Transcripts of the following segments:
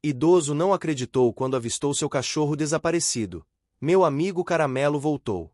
Idoso não acreditou quando avistou seu cachorro desaparecido. Meu amigo Caramelo voltou.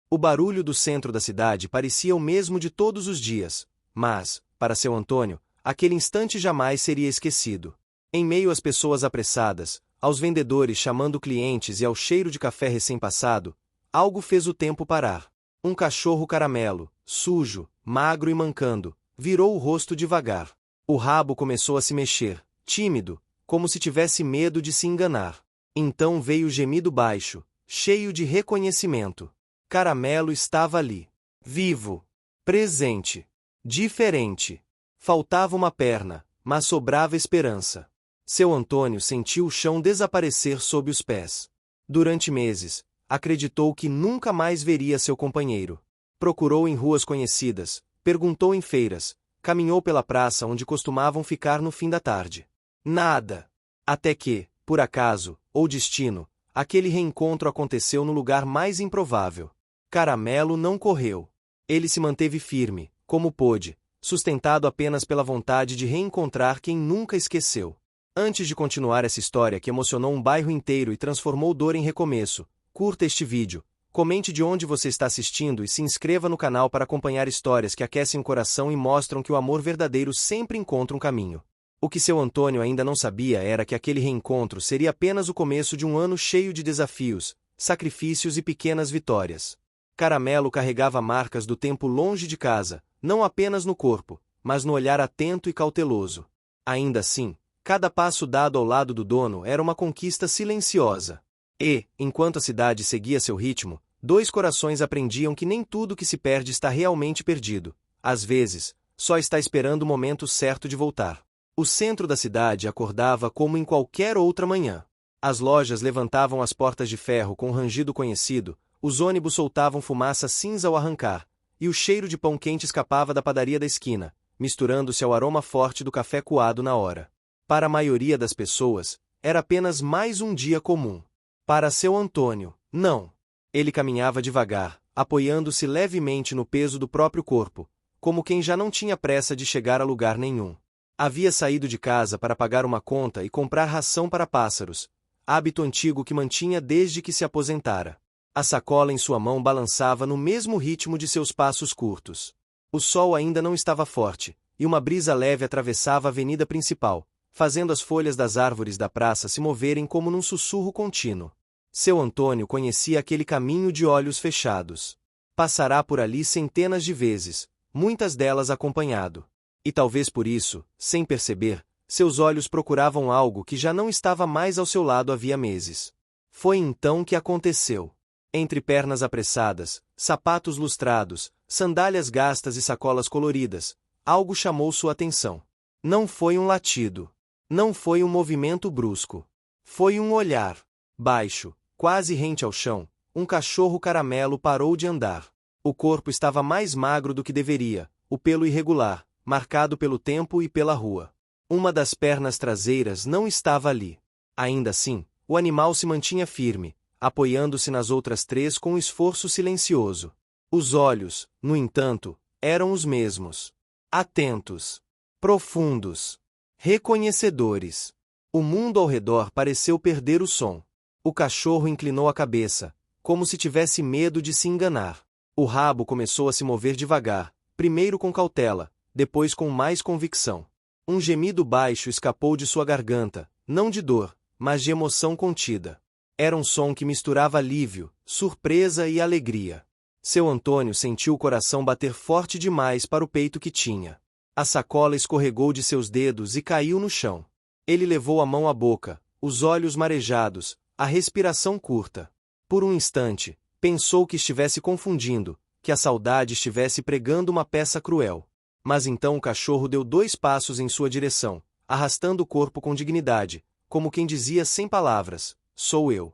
O barulho do centro da cidade parecia o mesmo de todos os dias, mas, para seu Antônio, aquele instante jamais seria esquecido. Em meio às pessoas apressadas, aos vendedores chamando clientes e ao cheiro de café recém-passado, algo fez o tempo parar. Um cachorro caramelo, sujo, magro e mancando, virou o rosto devagar. O rabo começou a se mexer, tímido, como se tivesse medo de se enganar. Então veio o gemido baixo, cheio de reconhecimento. Caramelo estava ali. Vivo. Presente. Diferente. Faltava uma perna, mas sobrava esperança. Seu Antônio sentiu o chão desaparecer sob os pés. Durante meses, acreditou que nunca mais veria seu companheiro. Procurou em ruas conhecidas, perguntou em feiras, caminhou pela praça onde costumavam ficar no fim da tarde. Nada. Até que, por acaso, ou destino, aquele reencontro aconteceu no lugar mais improvável. Caramelo não correu. Ele se manteve firme, como pôde, sustentado apenas pela vontade de reencontrar quem nunca esqueceu. Antes de continuar essa história que emocionou um bairro inteiro e transformou dor em recomeço, curta este vídeo, comente de onde você está assistindo e se inscreva no canal para acompanhar histórias que aquecem o coração e mostram que o amor verdadeiro sempre encontra um caminho. O que seu Antônio ainda não sabia era que aquele reencontro seria apenas o começo de um ano cheio de desafios, sacrifícios e pequenas vitórias. Caramelo carregava marcas do tempo longe de casa, não apenas no corpo, mas no olhar atento e cauteloso. Ainda assim, cada passo dado ao lado do dono era uma conquista silenciosa. E, enquanto a cidade seguia seu ritmo, dois corações aprendiam que nem tudo que se perde está realmente perdido. Às vezes, só está esperando o momento certo de voltar. O centro da cidade acordava como em qualquer outra manhã. As lojas levantavam as portas de ferro com um rangido conhecido, os ônibus soltavam fumaça cinza ao arrancar, e o cheiro de pão quente escapava da padaria da esquina, misturando-se ao aroma forte do café coado na hora. Para a maioria das pessoas, era apenas mais um dia comum. Para seu Antônio, não. Ele caminhava devagar, apoiando-se levemente no peso do próprio corpo, como quem já não tinha pressa de chegar a lugar nenhum. Havia saído de casa para pagar uma conta e comprar ração para pássaros, hábito antigo que mantinha desde que se aposentara. A sacola em sua mão balançava no mesmo ritmo de seus passos curtos. O sol ainda não estava forte, e uma brisa leve atravessava a avenida principal, fazendo as folhas das árvores da praça se moverem como num sussurro contínuo. Seu Antônio conhecia aquele caminho de olhos fechados. Passará por ali centenas de vezes, muitas delas acompanhado. E talvez por isso, sem perceber, seus olhos procuravam algo que já não estava mais ao seu lado havia meses. Foi então que aconteceu. Entre pernas apressadas, sapatos lustrados, sandálias gastas e sacolas coloridas, algo chamou sua atenção. Não foi um latido. Não foi um movimento brusco. Foi um olhar. Baixo, quase rente ao chão, um cachorro caramelo parou de andar. O corpo estava mais magro do que deveria, o pelo irregular, marcado pelo tempo e pela rua. Uma das pernas traseiras não estava ali. Ainda assim, o animal se mantinha firme, apoiando-se nas outras três com um esforço silencioso. Os olhos, no entanto, eram os mesmos. Atentos. Profundos. Reconhecedores. O mundo ao redor pareceu perder o som. O cachorro inclinou a cabeça, como se tivesse medo de se enganar. O rabo começou a se mover devagar, primeiro com cautela, depois com mais convicção. Um gemido baixo escapou de sua garganta, não de dor, mas de emoção contida. Era um som que misturava alívio, surpresa e alegria. Seu Antônio sentiu o coração bater forte demais para o peito que tinha. A sacola escorregou de seus dedos e caiu no chão. Ele levou a mão à boca, os olhos marejados, a respiração curta. Por um instante, pensou que estivesse confundindo, que a saudade estivesse pregando uma peça cruel. Mas então o cachorro deu 2 passos em sua direção, arrastando o corpo com dignidade, como quem dizia sem palavras: sou eu.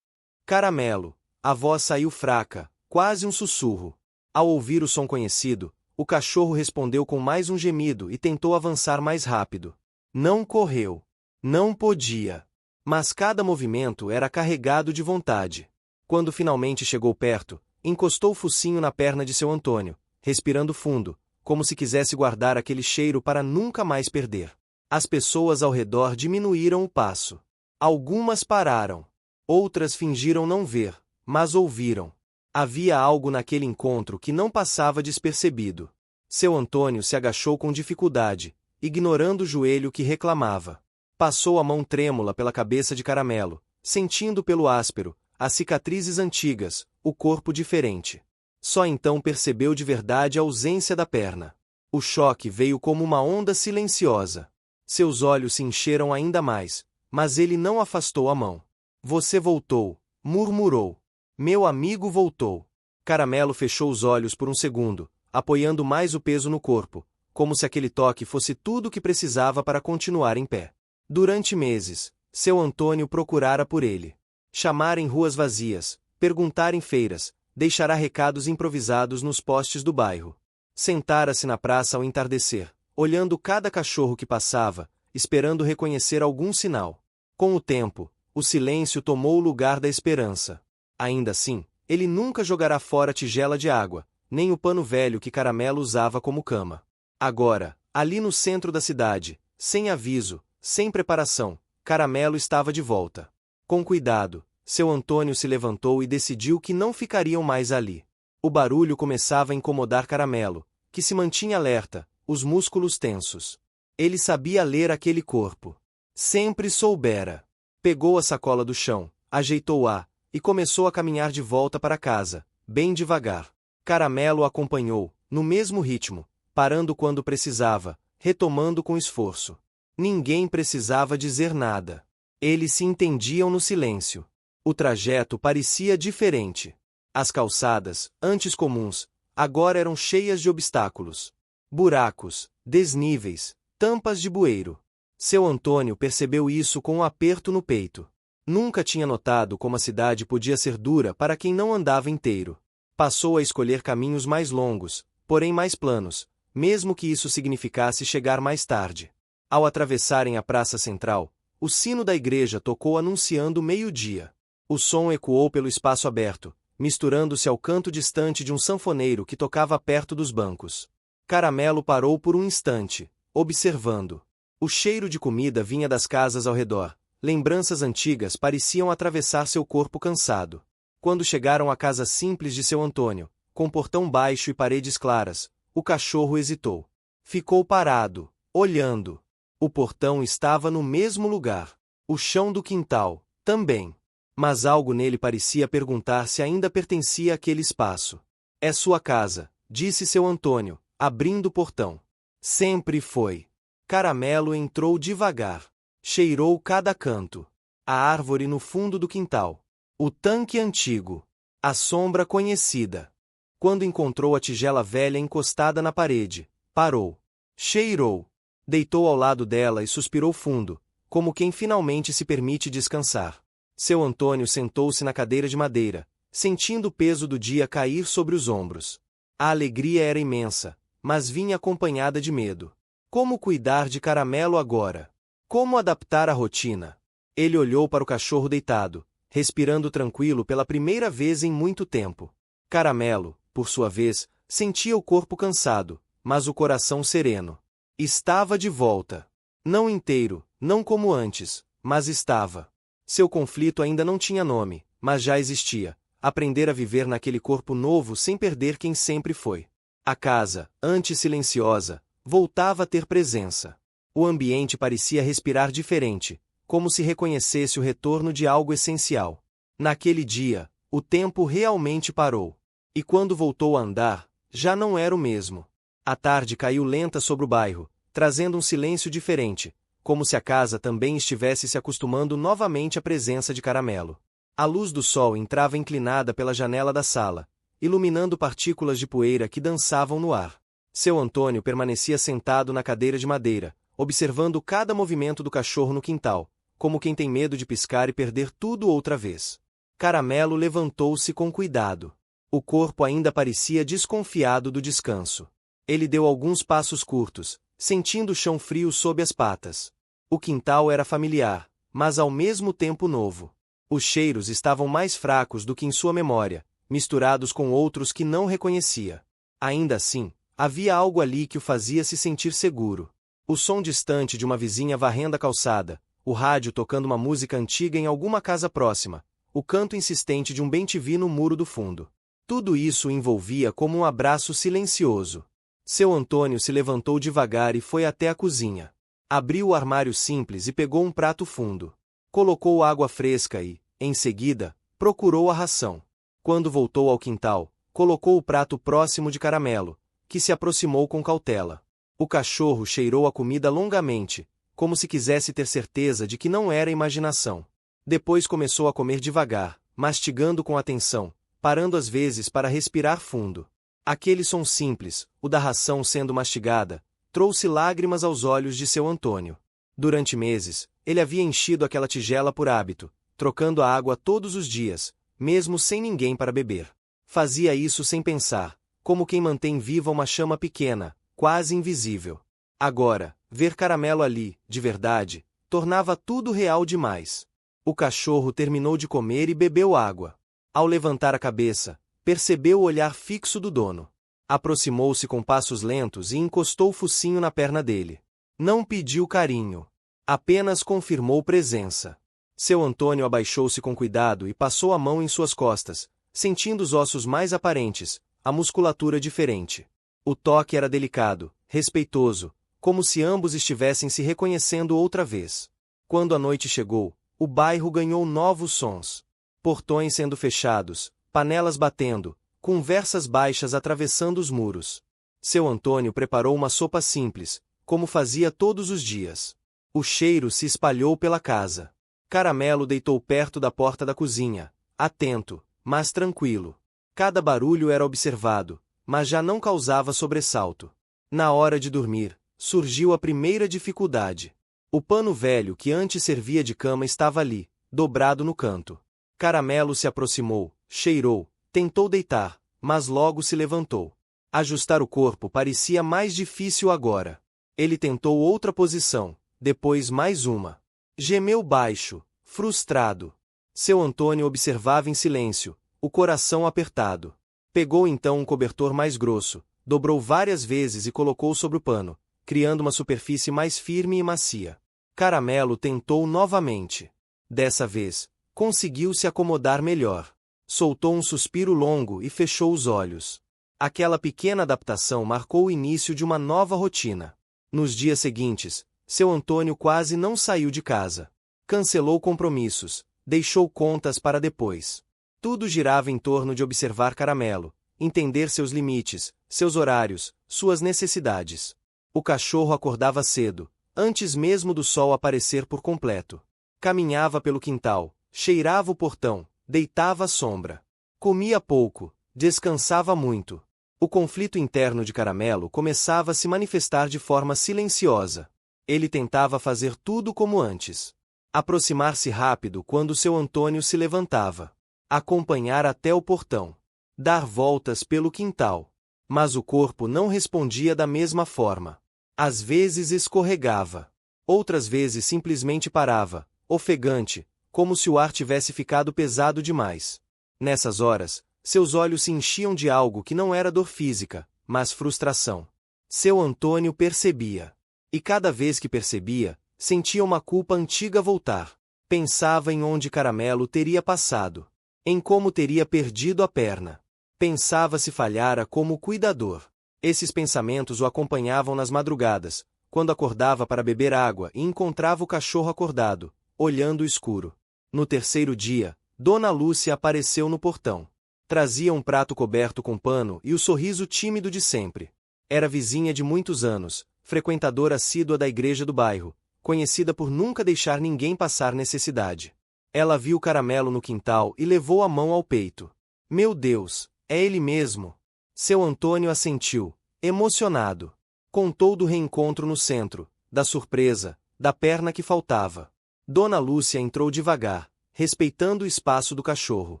Caramelo. A voz saiu fraca, quase um sussurro. Ao ouvir o som conhecido, o cachorro respondeu com mais um gemido e tentou avançar mais rápido. Não correu. Não podia. Mas cada movimento era carregado de vontade. Quando finalmente chegou perto, encostou o focinho na perna de seu Antônio, respirando fundo, como se quisesse guardar aquele cheiro para nunca mais perder. As pessoas ao redor diminuíram o passo. Algumas pararam. Outras fingiram não ver, mas ouviram. Havia algo naquele encontro que não passava despercebido. Seu Antônio se agachou com dificuldade, ignorando o joelho que reclamava. Passou a mão trêmula pela cabeça de Caramelo, sentindo pelo áspero, as cicatrizes antigas, o corpo diferente. Só então percebeu de verdade a ausência da perna. O choque veio como uma onda silenciosa. Seus olhos se encheram ainda mais, mas ele não afastou a mão. Você voltou, murmurou. Meu amigo voltou. Caramelo fechou os olhos por um segundo, apoiando mais o peso no corpo, como se aquele toque fosse tudo o que precisava para continuar em pé. Durante meses, seu Antônio procurara por ele. Chamara em ruas vazias, perguntara em feiras, deixará recados improvisados nos postes do bairro. Sentara-se na praça ao entardecer, olhando cada cachorro que passava, esperando reconhecer algum sinal. Com o tempo, o silêncio tomou o lugar da esperança. Ainda assim, ele nunca jogará fora a tigela de água, nem o pano velho que Caramelo usava como cama. Agora, ali no centro da cidade, sem aviso, sem preparação, Caramelo estava de volta. Com cuidado, seu Antônio se levantou e decidiu que não ficariam mais ali. O barulho começava a incomodar Caramelo, que se mantinha alerta, os músculos tensos. Ele sabia ler aquele corpo. Sempre soubera. Pegou a sacola do chão, ajeitou-a, e começou a caminhar de volta para casa, bem devagar. Caramelo o acompanhou, no mesmo ritmo, parando quando precisava, retomando com esforço. Ninguém precisava dizer nada. Eles se entendiam no silêncio. O trajeto parecia diferente. As calçadas, antes comuns, agora eram cheias de obstáculos. Buracos, desníveis, tampas de bueiro. Seu Antônio percebeu isso com um aperto no peito. Nunca tinha notado como a cidade podia ser dura para quem não andava inteiro. Passou a escolher caminhos mais longos, porém mais planos, mesmo que isso significasse chegar mais tarde. Ao atravessarem a praça central, o sino da igreja tocou anunciando meio-dia. O som ecoou pelo espaço aberto, misturando-se ao canto distante de um sanfoneiro que tocava perto dos bancos. Caramelo parou por um instante, observando. O cheiro de comida vinha das casas ao redor. Lembranças antigas pareciam atravessar seu corpo cansado. Quando chegaram à casa simples de seu Antônio, com portão baixo e paredes claras, o cachorro hesitou. Ficou parado, olhando. O portão estava no mesmo lugar. O chão do quintal, também. Mas algo nele parecia perguntar se ainda pertencia àquele espaço. É sua casa, disse seu Antônio, abrindo o portão. Sempre foi. Caramelo entrou devagar. Cheirou cada canto. A árvore no fundo do quintal. O tanque antigo. A sombra conhecida. Quando encontrou a tigela velha encostada na parede, parou. Cheirou. Deitou ao lado dela e suspirou fundo, como quem finalmente se permite descansar. Seu Antônio sentou-se na cadeira de madeira, sentindo o peso do dia cair sobre os ombros. A alegria era imensa, mas vinha acompanhada de medo. Como cuidar de Caramelo agora? Como adaptar a rotina? Ele olhou para o cachorro deitado, respirando tranquilo pela primeira vez em muito tempo. Caramelo, por sua vez, sentia o corpo cansado, mas o coração sereno. Estava de volta. Não inteiro, não como antes, mas estava. Seu conflito ainda não tinha nome, mas já existia. Aprender a viver naquele corpo novo sem perder quem sempre foi. A casa, antes silenciosa, voltava a ter presença. O ambiente parecia respirar diferente, como se reconhecesse o retorno de algo essencial. Naquele dia, o tempo realmente parou. E quando voltou a andar, já não era o mesmo. A tarde caiu lenta sobre o bairro, trazendo um silêncio diferente, como se a casa também estivesse se acostumando novamente à presença de Caramelo. A luz do sol entrava inclinada pela janela da sala, iluminando partículas de poeira que dançavam no ar. Seu Antônio permanecia sentado na cadeira de madeira, observando cada movimento do cachorro no quintal, como quem tem medo de piscar e perder tudo outra vez. Caramelo levantou-se com cuidado. O corpo ainda parecia desconfiado do descanso. Ele deu alguns passos curtos, sentindo o chão frio sob as patas. O quintal era familiar, mas ao mesmo tempo novo. Os cheiros estavam mais fracos do que em sua memória, misturados com outros que não reconhecia. Ainda assim, havia algo ali que o fazia se sentir seguro. O som distante de uma vizinha varrendo a calçada, o rádio tocando uma música antiga em alguma casa próxima, o canto insistente de um bem-te-vi no muro do fundo. Tudo isso o envolvia como um abraço silencioso. Seu Antônio se levantou devagar e foi até a cozinha. Abriu o armário simples e pegou um prato fundo. Colocou água fresca e, em seguida, procurou a ração. Quando voltou ao quintal, colocou o prato próximo de Caramelo, que se aproximou com cautela. O cachorro cheirou a comida longamente, como se quisesse ter certeza de que não era imaginação. Depois começou a comer devagar, mastigando com atenção, parando às vezes para respirar fundo. Aquele som simples, o da ração sendo mastigada, trouxe lágrimas aos olhos de seu Antônio. Durante meses, ele havia enchido aquela tigela por hábito, trocando a água todos os dias, mesmo sem ninguém para beber. Fazia isso sem pensar, como quem mantém viva uma chama pequena, quase invisível. Agora, ver Caramelo ali, de verdade, tornava tudo real demais. O cachorro terminou de comer e bebeu água. Ao levantar a cabeça, percebeu o olhar fixo do dono. Aproximou-se com passos lentos e encostou o focinho na perna dele. Não pediu carinho. Apenas confirmou presença. Seu Antônio abaixou-se com cuidado e passou a mão em suas costas, sentindo os ossos mais aparentes, a musculatura diferente. O toque era delicado, respeitoso, como se ambos estivessem se reconhecendo outra vez. Quando a noite chegou, o bairro ganhou novos sons. Portões sendo fechados, panelas batendo, conversas baixas atravessando os muros. Seu Antônio preparou uma sopa simples, como fazia todos os dias. O cheiro se espalhou pela casa. Caramelo deitou perto da porta da cozinha, atento, mas tranquilo. Cada barulho era observado, mas já não causava sobressalto. Na hora de dormir, surgiu a primeira dificuldade. O pano velho que antes servia de cama estava ali, dobrado no canto. Caramelo se aproximou, cheirou, tentou deitar, mas logo se levantou. Ajustar o corpo parecia mais difícil agora. Ele tentou outra posição, depois mais uma. Gemeu baixo, frustrado. Seu Antônio observava em silêncio, o coração apertado. Pegou então um cobertor mais grosso, dobrou várias vezes e colocou sobre o pano, criando uma superfície mais firme e macia. Caramelo tentou novamente. Dessa vez, conseguiu se acomodar melhor. Soltou um suspiro longo e fechou os olhos. Aquela pequena adaptação marcou o início de uma nova rotina. Nos dias seguintes, seu Antônio quase não saiu de casa. Cancelou compromissos, deixou contas para depois. Tudo girava em torno de observar Caramelo, entender seus limites, seus horários, suas necessidades. O cachorro acordava cedo, antes mesmo do sol aparecer por completo. Caminhava pelo quintal, cheirava o portão, deitava à sombra. Comia pouco, descansava muito. O conflito interno de Caramelo começava a se manifestar de forma silenciosa. Ele tentava fazer tudo como antes. Aproximar-se rápido quando seu Antônio se levantava. Acompanhar até o portão. Dar voltas pelo quintal. Mas o corpo não respondia da mesma forma. Às vezes escorregava. Outras vezes simplesmente parava, ofegante, como se o ar tivesse ficado pesado demais. Nessas horas, seus olhos se enchiam de algo que não era dor física, mas frustração. Seu Antônio percebia. E cada vez que percebia, sentia uma culpa antiga voltar. Pensava em onde Caramelo teria passado. Em como teria perdido a perna. Pensava se falhara como cuidador. Esses pensamentos o acompanhavam nas madrugadas, quando acordava para beber água e encontrava o cachorro acordado, olhando o escuro. No terceiro dia, Dona Lúcia apareceu no portão. Trazia um prato coberto com pano e o sorriso tímido de sempre. Era vizinha de muitos anos, frequentadora assídua da igreja do bairro, conhecida por nunca deixar ninguém passar necessidade. Ela viu Caramelo no quintal e levou a mão ao peito. Meu Deus, é ele mesmo! Seu Antônio assentiu, emocionado. Contou do reencontro no centro, da surpresa, da perna que faltava. Dona Lúcia entrou devagar, respeitando o espaço do cachorro.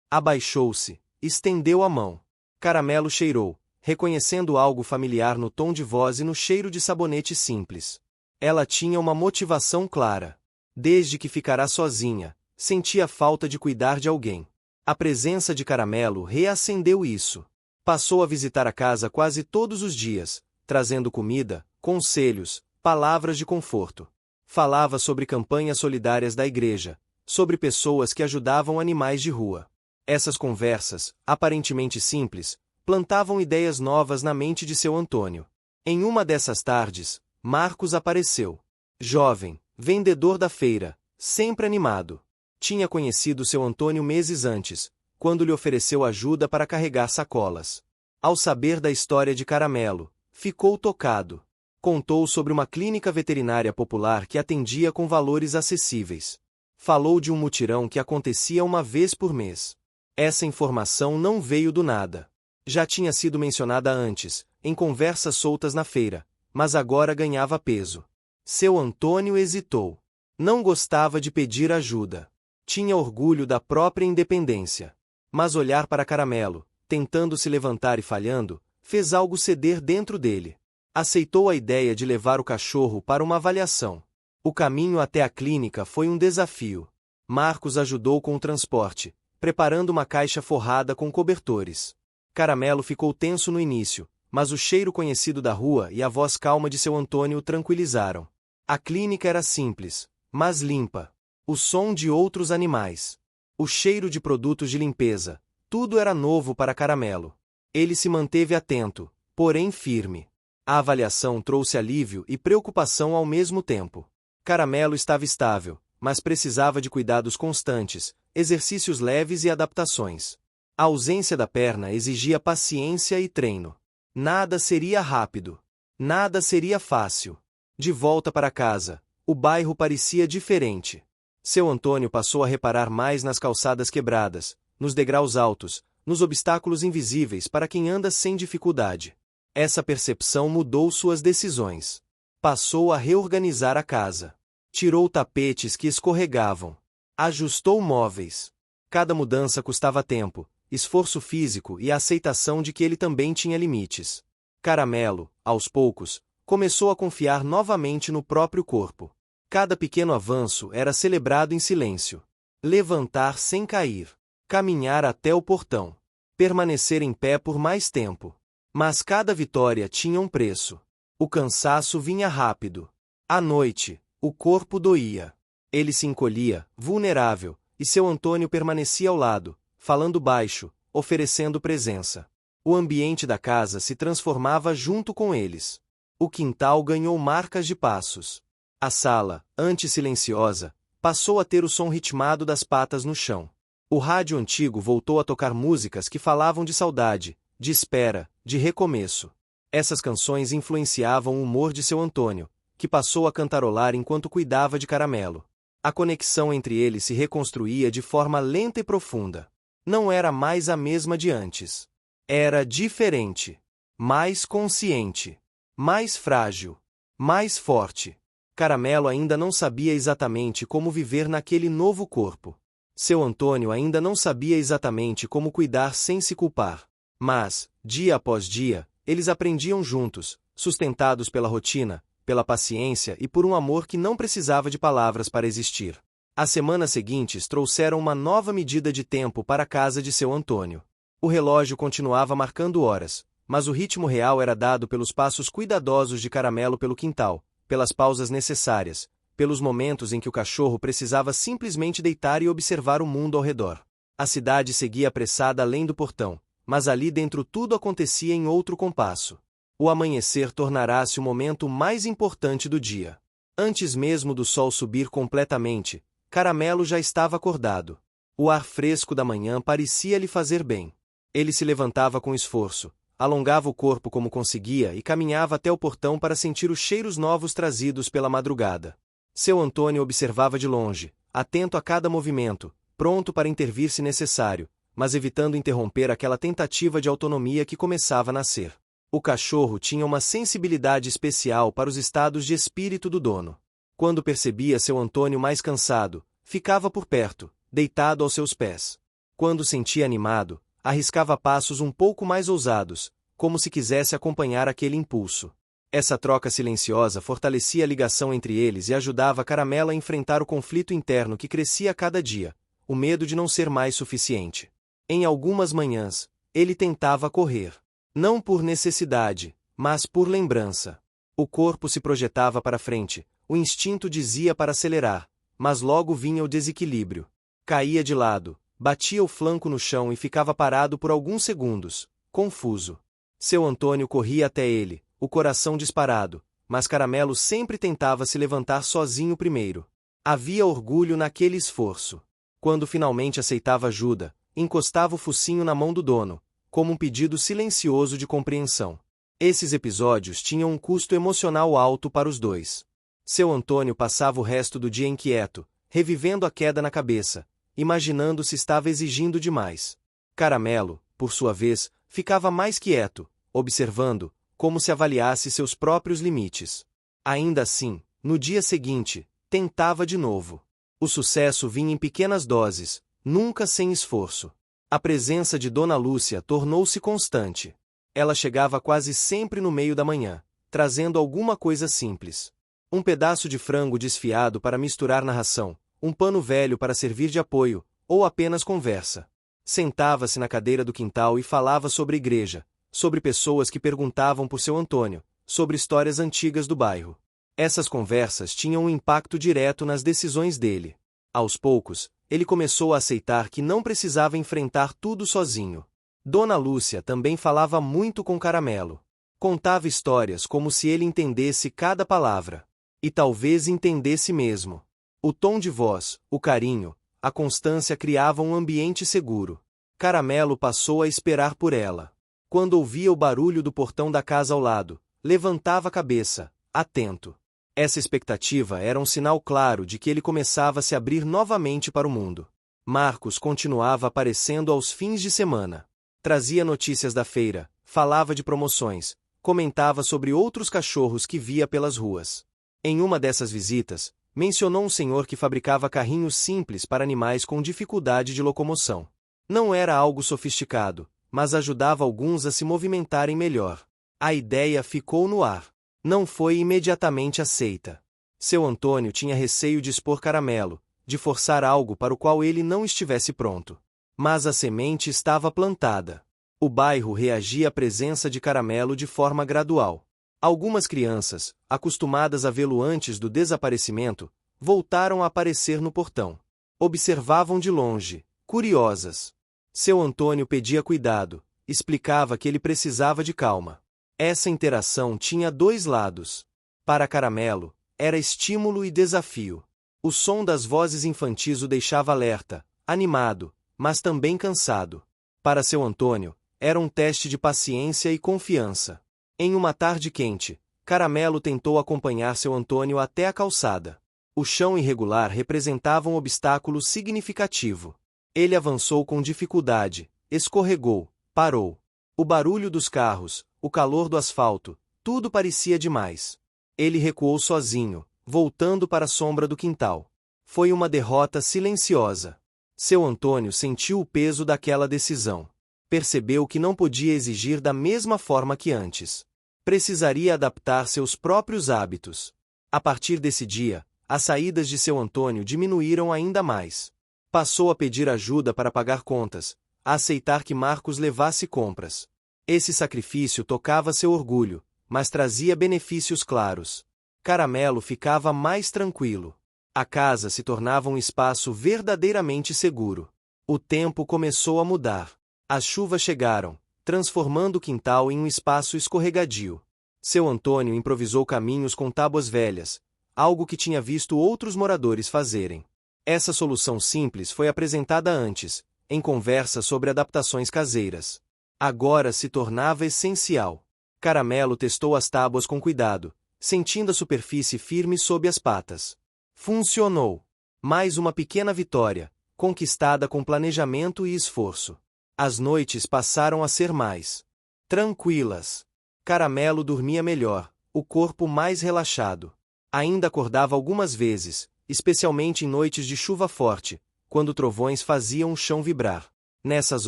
Abaixou-se, estendeu a mão. Caramelo cheirou, reconhecendo algo familiar no tom de voz e no cheiro de sabonete simples. Ela tinha uma motivação clara. Desde que ficará sozinha, sentia falta de cuidar de alguém. A presença de Caramelo reacendeu isso. Passou a visitar a casa quase todos os dias, trazendo comida, conselhos, palavras de conforto. Falava sobre campanhas solidárias da igreja, sobre pessoas que ajudavam animais de rua. Essas conversas, aparentemente simples, plantavam ideias novas na mente de seu Antônio. Em uma dessas tardes, Marcos apareceu. Jovem, vendedor da feira, sempre animado. Tinha conhecido seu Antônio meses antes, quando lhe ofereceu ajuda para carregar sacolas. Ao saber da história de Caramelo, ficou tocado. Contou sobre uma clínica veterinária popular que atendia com valores acessíveis. Falou de um mutirão que acontecia uma vez por mês. Essa informação não veio do nada. Já tinha sido mencionada antes, em conversas soltas na feira, mas agora ganhava peso. Seu Antônio hesitou. Não gostava de pedir ajuda. Tinha orgulho da própria independência. Mas olhar para Caramelo, tentando se levantar e falhando, fez algo ceder dentro dele. Aceitou a ideia de levar o cachorro para uma avaliação. O caminho até a clínica foi um desafio. Marcos ajudou com o transporte, preparando uma caixa forrada com cobertores. Caramelo ficou tenso no início, mas o cheiro conhecido da rua e a voz calma de seu Antônio o tranquilizaram. A clínica era simples, mas limpa. O som de outros animais. O cheiro de produtos de limpeza. Tudo era novo para Caramelo. Ele se manteve atento, porém firme. A avaliação trouxe alívio e preocupação ao mesmo tempo. Caramelo estava estável, mas precisava de cuidados constantes, exercícios leves e adaptações. A ausência da perna exigia paciência e treino. Nada seria rápido. Nada seria fácil. De volta para casa, o bairro parecia diferente. Seu Antônio passou a reparar mais nas calçadas quebradas, nos degraus altos, nos obstáculos invisíveis para quem anda sem dificuldade. Essa percepção mudou suas decisões. Passou a reorganizar a casa. Tirou tapetes que escorregavam. Ajustou móveis. Cada mudança custava tempo, esforço físico e a aceitação de que ele também tinha limites. Caramelo, aos poucos, começou a confiar novamente no próprio corpo. Cada pequeno avanço era celebrado em silêncio. Levantar sem cair. Caminhar até o portão. Permanecer em pé por mais tempo. Mas cada vitória tinha um preço. O cansaço vinha rápido. À noite, o corpo doía. Ele se encolhia, vulnerável, e seu Antônio permanecia ao lado, falando baixo, oferecendo presença. O ambiente da casa se transformava junto com eles. O quintal ganhou marcas de passos. A sala, antes silenciosa, passou a ter o som ritmado das patas no chão. O rádio antigo voltou a tocar músicas que falavam de saudade, de espera, de recomeço. Essas canções influenciavam o humor de seu Antônio, que passou a cantarolar enquanto cuidava de Caramelo. A conexão entre eles se reconstruía de forma lenta e profunda. Não era mais a mesma de antes. Era diferente. Mais consciente. Mais frágil. Mais forte. Caramelo ainda não sabia exatamente como viver naquele novo corpo. Seu Antônio ainda não sabia exatamente como cuidar sem se culpar. Mas, dia após dia, eles aprendiam juntos, sustentados pela rotina, pela paciência e por um amor que não precisava de palavras para existir. As semanas seguintes trouxeram uma nova medida de tempo para a casa de seu Antônio. O relógio continuava marcando horas, mas o ritmo real era dado pelos passos cuidadosos de Caramelo pelo quintal, pelas pausas necessárias, pelos momentos em que o cachorro precisava simplesmente deitar e observar o mundo ao redor. A cidade seguia apressada além do portão, mas ali dentro tudo acontecia em outro compasso. O amanhecer tornará-se o momento mais importante do dia. Antes mesmo do sol subir completamente, Caramelo já estava acordado. O ar fresco da manhã parecia lhe fazer bem. Ele se levantava com esforço, alongava o corpo como conseguia e caminhava até o portão para sentir os cheiros novos trazidos pela madrugada. Seu Antônio observava de longe, atento a cada movimento, pronto para intervir se necessário, mas evitando interromper aquela tentativa de autonomia que começava a nascer. O cachorro tinha uma sensibilidade especial para os estados de espírito do dono. Quando percebia seu Antônio mais cansado, ficava por perto, deitado aos seus pés. Quando sentia animado, arriscava passos um pouco mais ousados, como se quisesse acompanhar aquele impulso. Essa troca silenciosa fortalecia a ligação entre eles e ajudava Caramelo a enfrentar o conflito interno que crescia a cada dia, o medo de não ser mais suficiente. Em algumas manhãs, ele tentava correr. Não por necessidade, mas por lembrança. O corpo se projetava para frente, o instinto dizia para acelerar, mas logo vinha o desequilíbrio. Caía de lado, batia o flanco no chão e ficava parado por alguns segundos, confuso. Seu Antônio corria até ele, o coração disparado, mas Caramelo sempre tentava se levantar sozinho primeiro. Havia orgulho naquele esforço. Quando finalmente aceitava ajuda, encostava o focinho na mão do dono, como um pedido silencioso de compreensão. Esses episódios tinham um custo emocional alto para os dois. Seu Antônio passava o resto do dia inquieto, revivendo a queda na cabeça, imaginando se estava exigindo demais. Caramelo, por sua vez, ficava mais quieto, observando, como se avaliasse seus próprios limites. Ainda assim, no dia seguinte, tentava de novo. O sucesso vinha em pequenas doses, nunca sem esforço. A presença de Dona Lúcia tornou-se constante. Ela chegava quase sempre no meio da manhã, trazendo alguma coisa simples. Um pedaço de frango desfiado para misturar na ração, um pano velho para servir de apoio, ou apenas conversa. Sentava-se na cadeira do quintal e falava sobre igreja, sobre pessoas que perguntavam por seu Antônio, sobre histórias antigas do bairro. Essas conversas tinham um impacto direto nas decisões dele. Aos poucos, ele começou a aceitar que não precisava enfrentar tudo sozinho. Dona Lúcia também falava muito com Caramelo. Contava histórias como se ele entendesse cada palavra. E talvez entendesse mesmo. O tom de voz, o carinho, a constância criavam um ambiente seguro. Caramelo passou a esperar por ela. Quando ouvia o barulho do portão da casa ao lado, levantava a cabeça, atento. Essa expectativa era um sinal claro de que ele começava a se abrir novamente para o mundo. Marcos continuava aparecendo aos fins de semana. Trazia notícias da feira, falava de promoções, comentava sobre outros cachorros que via pelas ruas. Em uma dessas visitas, mencionou um senhor que fabricava carrinhos simples para animais com dificuldade de locomoção. Não era algo sofisticado, mas ajudava alguns a se movimentarem melhor. A ideia ficou no ar. Não foi imediatamente aceita. Seu Antônio tinha receio de expor Caramelo, de forçar algo para o qual ele não estivesse pronto. Mas a semente estava plantada. O bairro reagia à presença de Caramelo de forma gradual. Algumas crianças, acostumadas a vê-lo antes do desaparecimento, voltaram a aparecer no portão. Observavam de longe, curiosas. Seu Antônio pedia cuidado, explicava que ele precisava de calma. Essa interação tinha dois lados. Para Caramelo, era estímulo e desafio. O som das vozes infantis o deixava alerta, animado, mas também cansado. Para seu Antônio, era um teste de paciência e confiança. Em uma tarde quente, Caramelo tentou acompanhar seu Antônio até a calçada. O chão irregular representava um obstáculo significativo. Ele avançou com dificuldade, escorregou, parou. O barulho dos carros, o calor do asfalto, tudo parecia demais. Ele recuou sozinho, voltando para a sombra do quintal. Foi uma derrota silenciosa. Seu Antônio sentiu o peso daquela decisão. Percebeu que não podia exigir da mesma forma que antes. Precisaria adaptar seus próprios hábitos. A partir desse dia, as saídas de seu Antônio diminuíram ainda mais. Passou a pedir ajuda para pagar contas, a aceitar que Marcos levasse compras. Esse sacrifício tocava seu orgulho, mas trazia benefícios claros. Caramelo ficava mais tranquilo. A casa se tornava um espaço verdadeiramente seguro. O tempo começou a mudar. As chuvas chegaram, transformando o quintal em um espaço escorregadio. Seu Antônio improvisou caminhos com tábuas velhas, algo que tinha visto outros moradores fazerem. Essa solução simples foi apresentada antes, em conversa sobre adaptações caseiras. Agora se tornava essencial. Caramelo testou as tábuas com cuidado, sentindo a superfície firme sob as patas. Funcionou. Mais uma pequena vitória, conquistada com planejamento e esforço. As noites passaram a ser mais tranquilas. Caramelo dormia melhor, o corpo mais relaxado. Ainda acordava algumas vezes, especialmente em noites de chuva forte, quando trovões faziam o chão vibrar. Nessas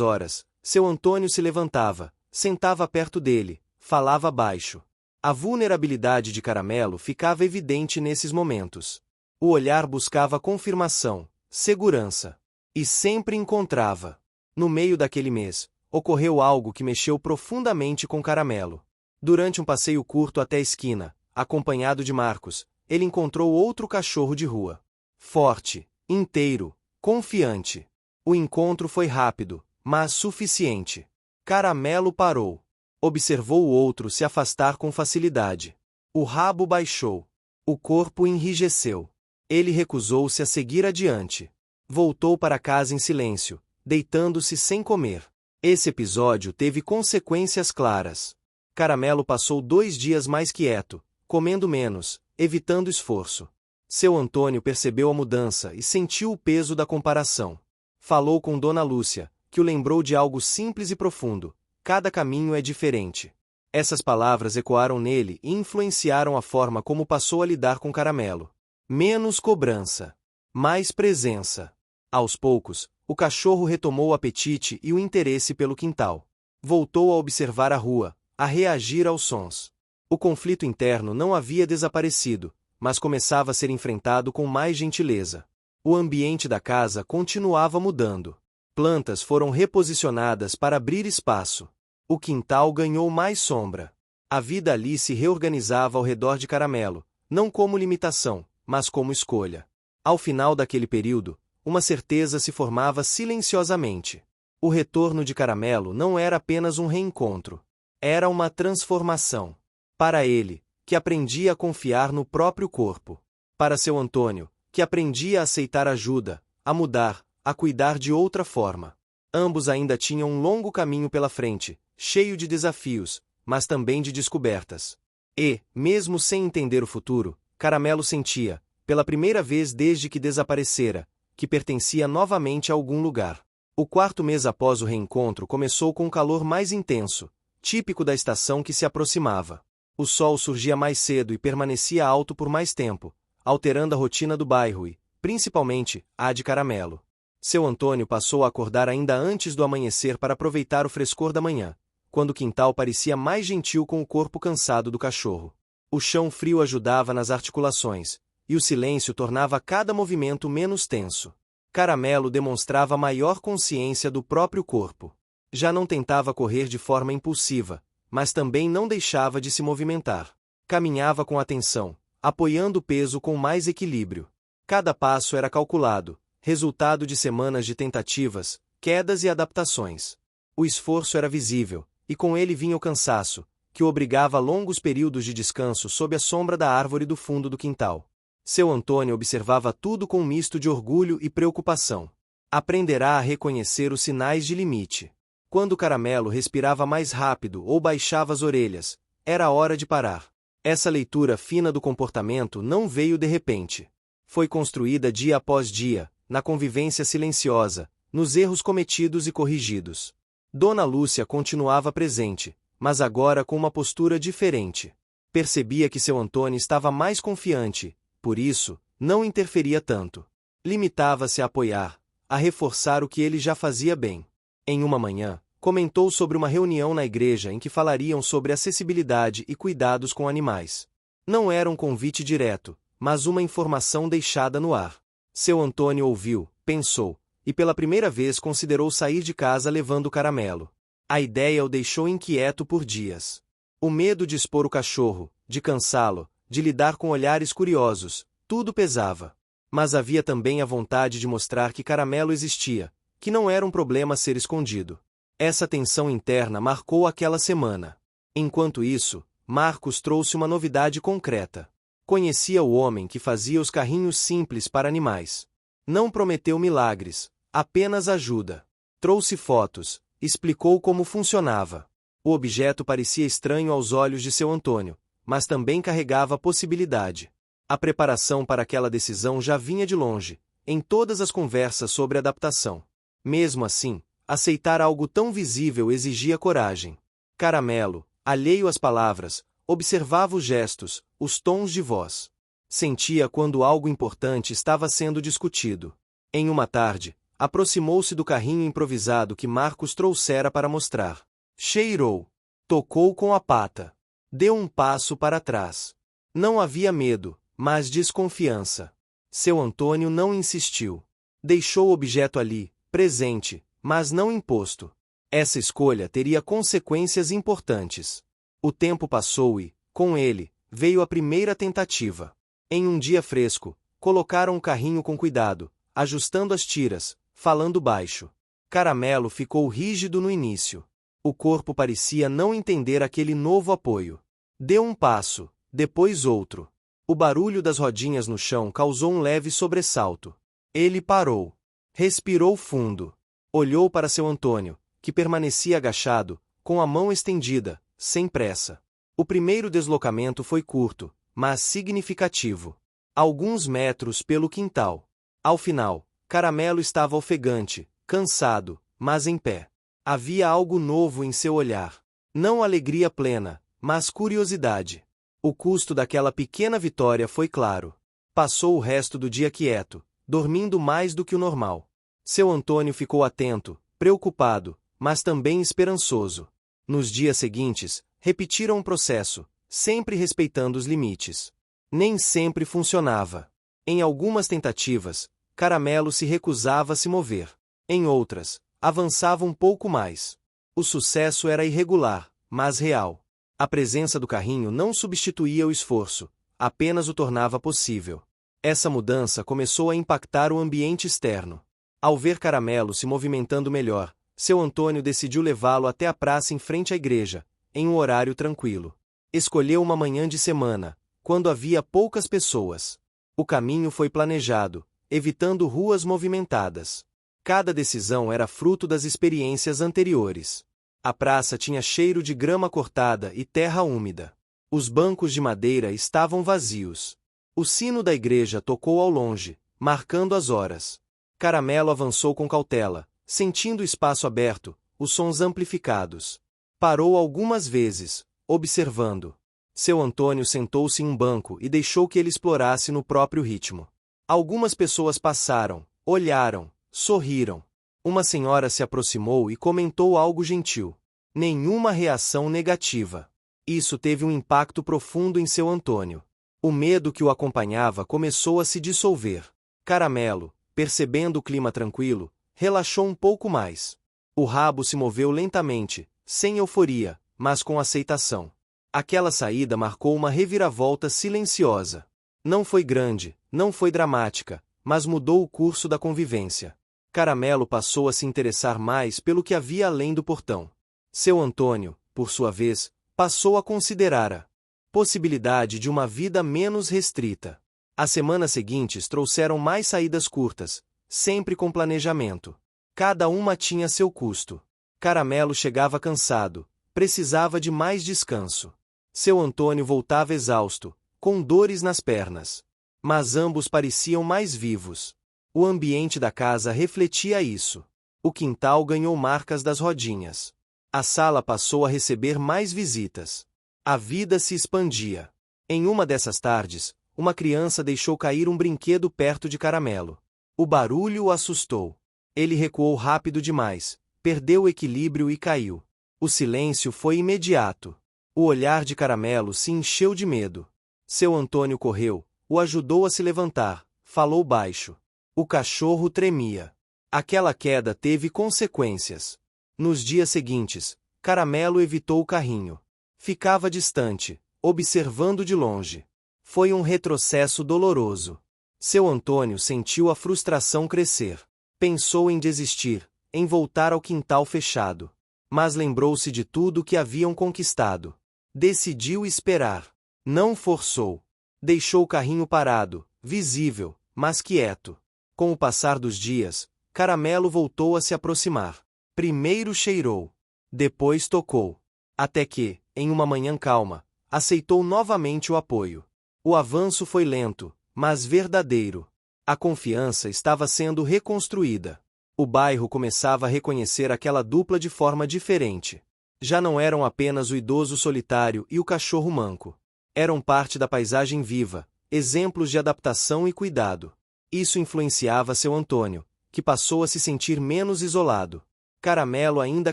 horas, seu Antônio se levantava, sentava perto dele, falava baixo. A vulnerabilidade de Caramelo ficava evidente nesses momentos. O olhar buscava confirmação, segurança. E sempre encontrava. No meio daquele mês, ocorreu algo que mexeu profundamente com Caramelo. Durante um passeio curto até a esquina, acompanhado de Marcos, ele encontrou outro cachorro de rua. Forte, inteiro, confiante. O encontro foi rápido, mas suficiente. Caramelo parou. Observou o outro se afastar com facilidade. O rabo baixou. O corpo enrijeceu. Ele recusou-se a seguir adiante. Voltou para casa em silêncio, deitando-se sem comer. Esse episódio teve consequências claras. Caramelo passou 2 dias mais quieto, comendo menos, evitando esforço. Seu Antônio percebeu a mudança e sentiu o peso da comparação. Falou com Dona Lúcia, que o lembrou de algo simples e profundo: cada caminho é diferente. Essas palavras ecoaram nele e influenciaram a forma como passou a lidar com Caramelo. Menos cobrança. Mais presença. Aos poucos, o cachorro retomou o apetite e o interesse pelo quintal. Voltou a observar a rua, a reagir aos sons. O conflito interno não havia desaparecido, mas começava a ser enfrentado com mais gentileza. O ambiente da casa continuava mudando. Plantas foram reposicionadas para abrir espaço. O quintal ganhou mais sombra. A vida ali se reorganizava ao redor de Caramelo, não como limitação, mas como escolha. Ao final daquele período, uma certeza se formava silenciosamente. O retorno de Caramelo não era apenas um reencontro. Era uma transformação. Para ele, que aprendia a confiar no próprio corpo. Para seu Antônio, que aprendia a aceitar ajuda, a mudar, a cuidar de outra forma. Ambos ainda tinham um longo caminho pela frente, cheio de desafios, mas também de descobertas. E, mesmo sem entender o futuro, Caramelo sentia, pela primeira vez desde que desaparecera, que pertencia novamente a algum lugar. O 4º mês após o reencontro começou com um calor mais intenso, típico da estação que se aproximava. O sol surgia mais cedo e permanecia alto por mais tempo, alterando a rotina do bairro e, principalmente, a de Caramelo. Seu Antônio passou a acordar ainda antes do amanhecer para aproveitar o frescor da manhã, quando o quintal parecia mais gentil com o corpo cansado do cachorro. O chão frio ajudava nas articulações, e o silêncio tornava cada movimento menos tenso. Caramelo demonstrava maior consciência do próprio corpo. Já não tentava correr de forma impulsiva, mas também não deixava de se movimentar. Caminhava com atenção, apoiando o peso com mais equilíbrio. Cada passo era calculado, resultado de semanas de tentativas, quedas e adaptações. O esforço era visível, e com ele vinha o cansaço, que o obrigava a longos períodos de descanso sob a sombra da árvore do fundo do quintal. Seu Antônio observava tudo com um misto de orgulho e preocupação. Aprenderá a reconhecer os sinais de limite. Quando Caramelo respirava mais rápido ou baixava as orelhas, era hora de parar. Essa leitura fina do comportamento não veio de repente. Foi construída dia após dia, na convivência silenciosa, nos erros cometidos e corrigidos. Dona Lúcia continuava presente, mas agora com uma postura diferente. Percebia que seu Antônio estava mais confiante, por isso, não interferia tanto. Limitava-se a apoiar, a reforçar o que ele já fazia bem. Em uma manhã, comentou sobre uma reunião na igreja em que falariam sobre acessibilidade e cuidados com animais. Não era um convite direto, mas uma informação deixada no ar. Seu Antônio ouviu, pensou, e pela primeira vez considerou sair de casa levando Caramelo. A ideia o deixou inquieto por dias. O medo de expor o cachorro, de cansá-lo, de lidar com olhares curiosos, tudo pesava. Mas havia também a vontade de mostrar que Caramelo existia, que não era um problema a ser escondido. Essa tensão interna marcou aquela semana. Enquanto isso, Marcos trouxe uma novidade concreta. Conhecia o homem que fazia os carrinhos simples para animais. Não prometeu milagres, apenas ajuda. Trouxe fotos, explicou como funcionava. O objeto parecia estranho aos olhos de seu Antônio, mas também carregava possibilidade. A preparação para aquela decisão já vinha de longe, em todas as conversas sobre adaptação. Mesmo assim, aceitar algo tão visível exigia coragem. Caramelo, alheio às palavras, observava os gestos, os tons de voz. Sentia quando algo importante estava sendo discutido. Em uma tarde, aproximou-se do carrinho improvisado que Marcos trouxera para mostrar. Cheirou. Tocou com a pata. Deu um passo para trás. Não havia medo, mas desconfiança. Seu Antônio não insistiu. Deixou o objeto ali, presente, mas não imposto. Essa escolha teria consequências importantes. O tempo passou e, com ele, veio a primeira tentativa. Em um dia fresco, colocaram o carrinho com cuidado, ajustando as tiras, falando baixo. Caramelo ficou rígido no início. O corpo parecia não entender aquele novo apoio. Deu um passo, depois outro. O barulho das rodinhas no chão causou um leve sobressalto. Ele parou. Respirou fundo. Olhou para seu Antônio, que permanecia agachado, com a mão estendida, sem pressa. O primeiro deslocamento foi curto, mas significativo. Alguns metros pelo quintal. Ao final, Caramelo estava ofegante, cansado, mas em pé. Havia algo novo em seu olhar. Não alegria plena, mas curiosidade. O custo daquela pequena vitória foi claro. Passou o resto do dia quieto, dormindo mais do que o normal. Seu Antônio ficou atento, preocupado, mas também esperançoso. Nos dias seguintes, repetiram o processo, sempre respeitando os limites. Nem sempre funcionava. Em algumas tentativas, Caramelo se recusava a se mover. Em outras, avançava um pouco mais. O sucesso era irregular, mas real. A presença do carrinho não substituía o esforço, apenas o tornava possível. Essa mudança começou a impactar o ambiente externo. Ao ver Caramelo se movimentando melhor, seu Antônio decidiu levá-lo até a praça em frente à igreja, em um horário tranquilo. Escolheu uma manhã de semana, quando havia poucas pessoas. O caminho foi planejado, evitando ruas movimentadas. Cada decisão era fruto das experiências anteriores. A praça tinha cheiro de grama cortada e terra úmida. Os bancos de madeira estavam vazios. O sino da igreja tocou ao longe, marcando as horas. Caramelo avançou com cautela, sentindo o espaço aberto, os sons amplificados. Parou algumas vezes, observando. Seu Antônio sentou-se em um banco e deixou que ele explorasse no próprio ritmo. Algumas pessoas passaram, olharam, sorriram. Uma senhora se aproximou e comentou algo gentil. Nenhuma reação negativa. Isso teve um impacto profundo em seu Antônio. O medo que o acompanhava começou a se dissolver. Caramelo, percebendo o clima tranquilo, relaxou um pouco mais. O rabo se moveu lentamente, sem euforia, mas com aceitação. Aquela saída marcou uma reviravolta silenciosa. Não foi grande, não foi dramática, mas mudou o curso da convivência. Caramelo passou a se interessar mais pelo que havia além do portão. Seu Antônio, por sua vez, passou a considerar a possibilidade de uma vida menos restrita. As semanas seguintes trouxeram mais saídas curtas, sempre com planejamento. Cada uma tinha seu custo. Caramelo chegava cansado, precisava de mais descanso. Seu Antônio voltava exausto, com dores nas pernas. Mas ambos pareciam mais vivos. O ambiente da casa refletia isso. O quintal ganhou marcas das rodinhas. A sala passou a receber mais visitas. A vida se expandia. Em uma dessas tardes, uma criança deixou cair um brinquedo perto de Caramelo. O barulho o assustou. Ele recuou rápido demais, perdeu o equilíbrio e caiu. O silêncio foi imediato. O olhar de Caramelo se encheu de medo. Seu Antônio correu, o ajudou a se levantar, falou baixo. O cachorro tremia. Aquela queda teve consequências. Nos dias seguintes, Caramelo evitou o carrinho. Ficava distante, observando de longe. Foi um retrocesso doloroso. Seu Antônio sentiu a frustração crescer. Pensou em desistir, em voltar ao quintal fechado. Mas lembrou-se de tudo que haviam conquistado. Decidiu esperar. Não forçou. Deixou o carrinho parado, visível, mas quieto. Com o passar dos dias, Caramelo voltou a se aproximar. Primeiro cheirou. Depois tocou. Até que, em uma manhã calma, aceitou novamente o apoio. O avanço foi lento, mas verdadeiro. A confiança estava sendo reconstruída. O bairro começava a reconhecer aquela dupla de forma diferente. Já não eram apenas o idoso solitário e o cachorro manco. Eram parte da paisagem viva, exemplos de adaptação e cuidado. Isso influenciava seu Antônio, que passou a se sentir menos isolado. Caramelo ainda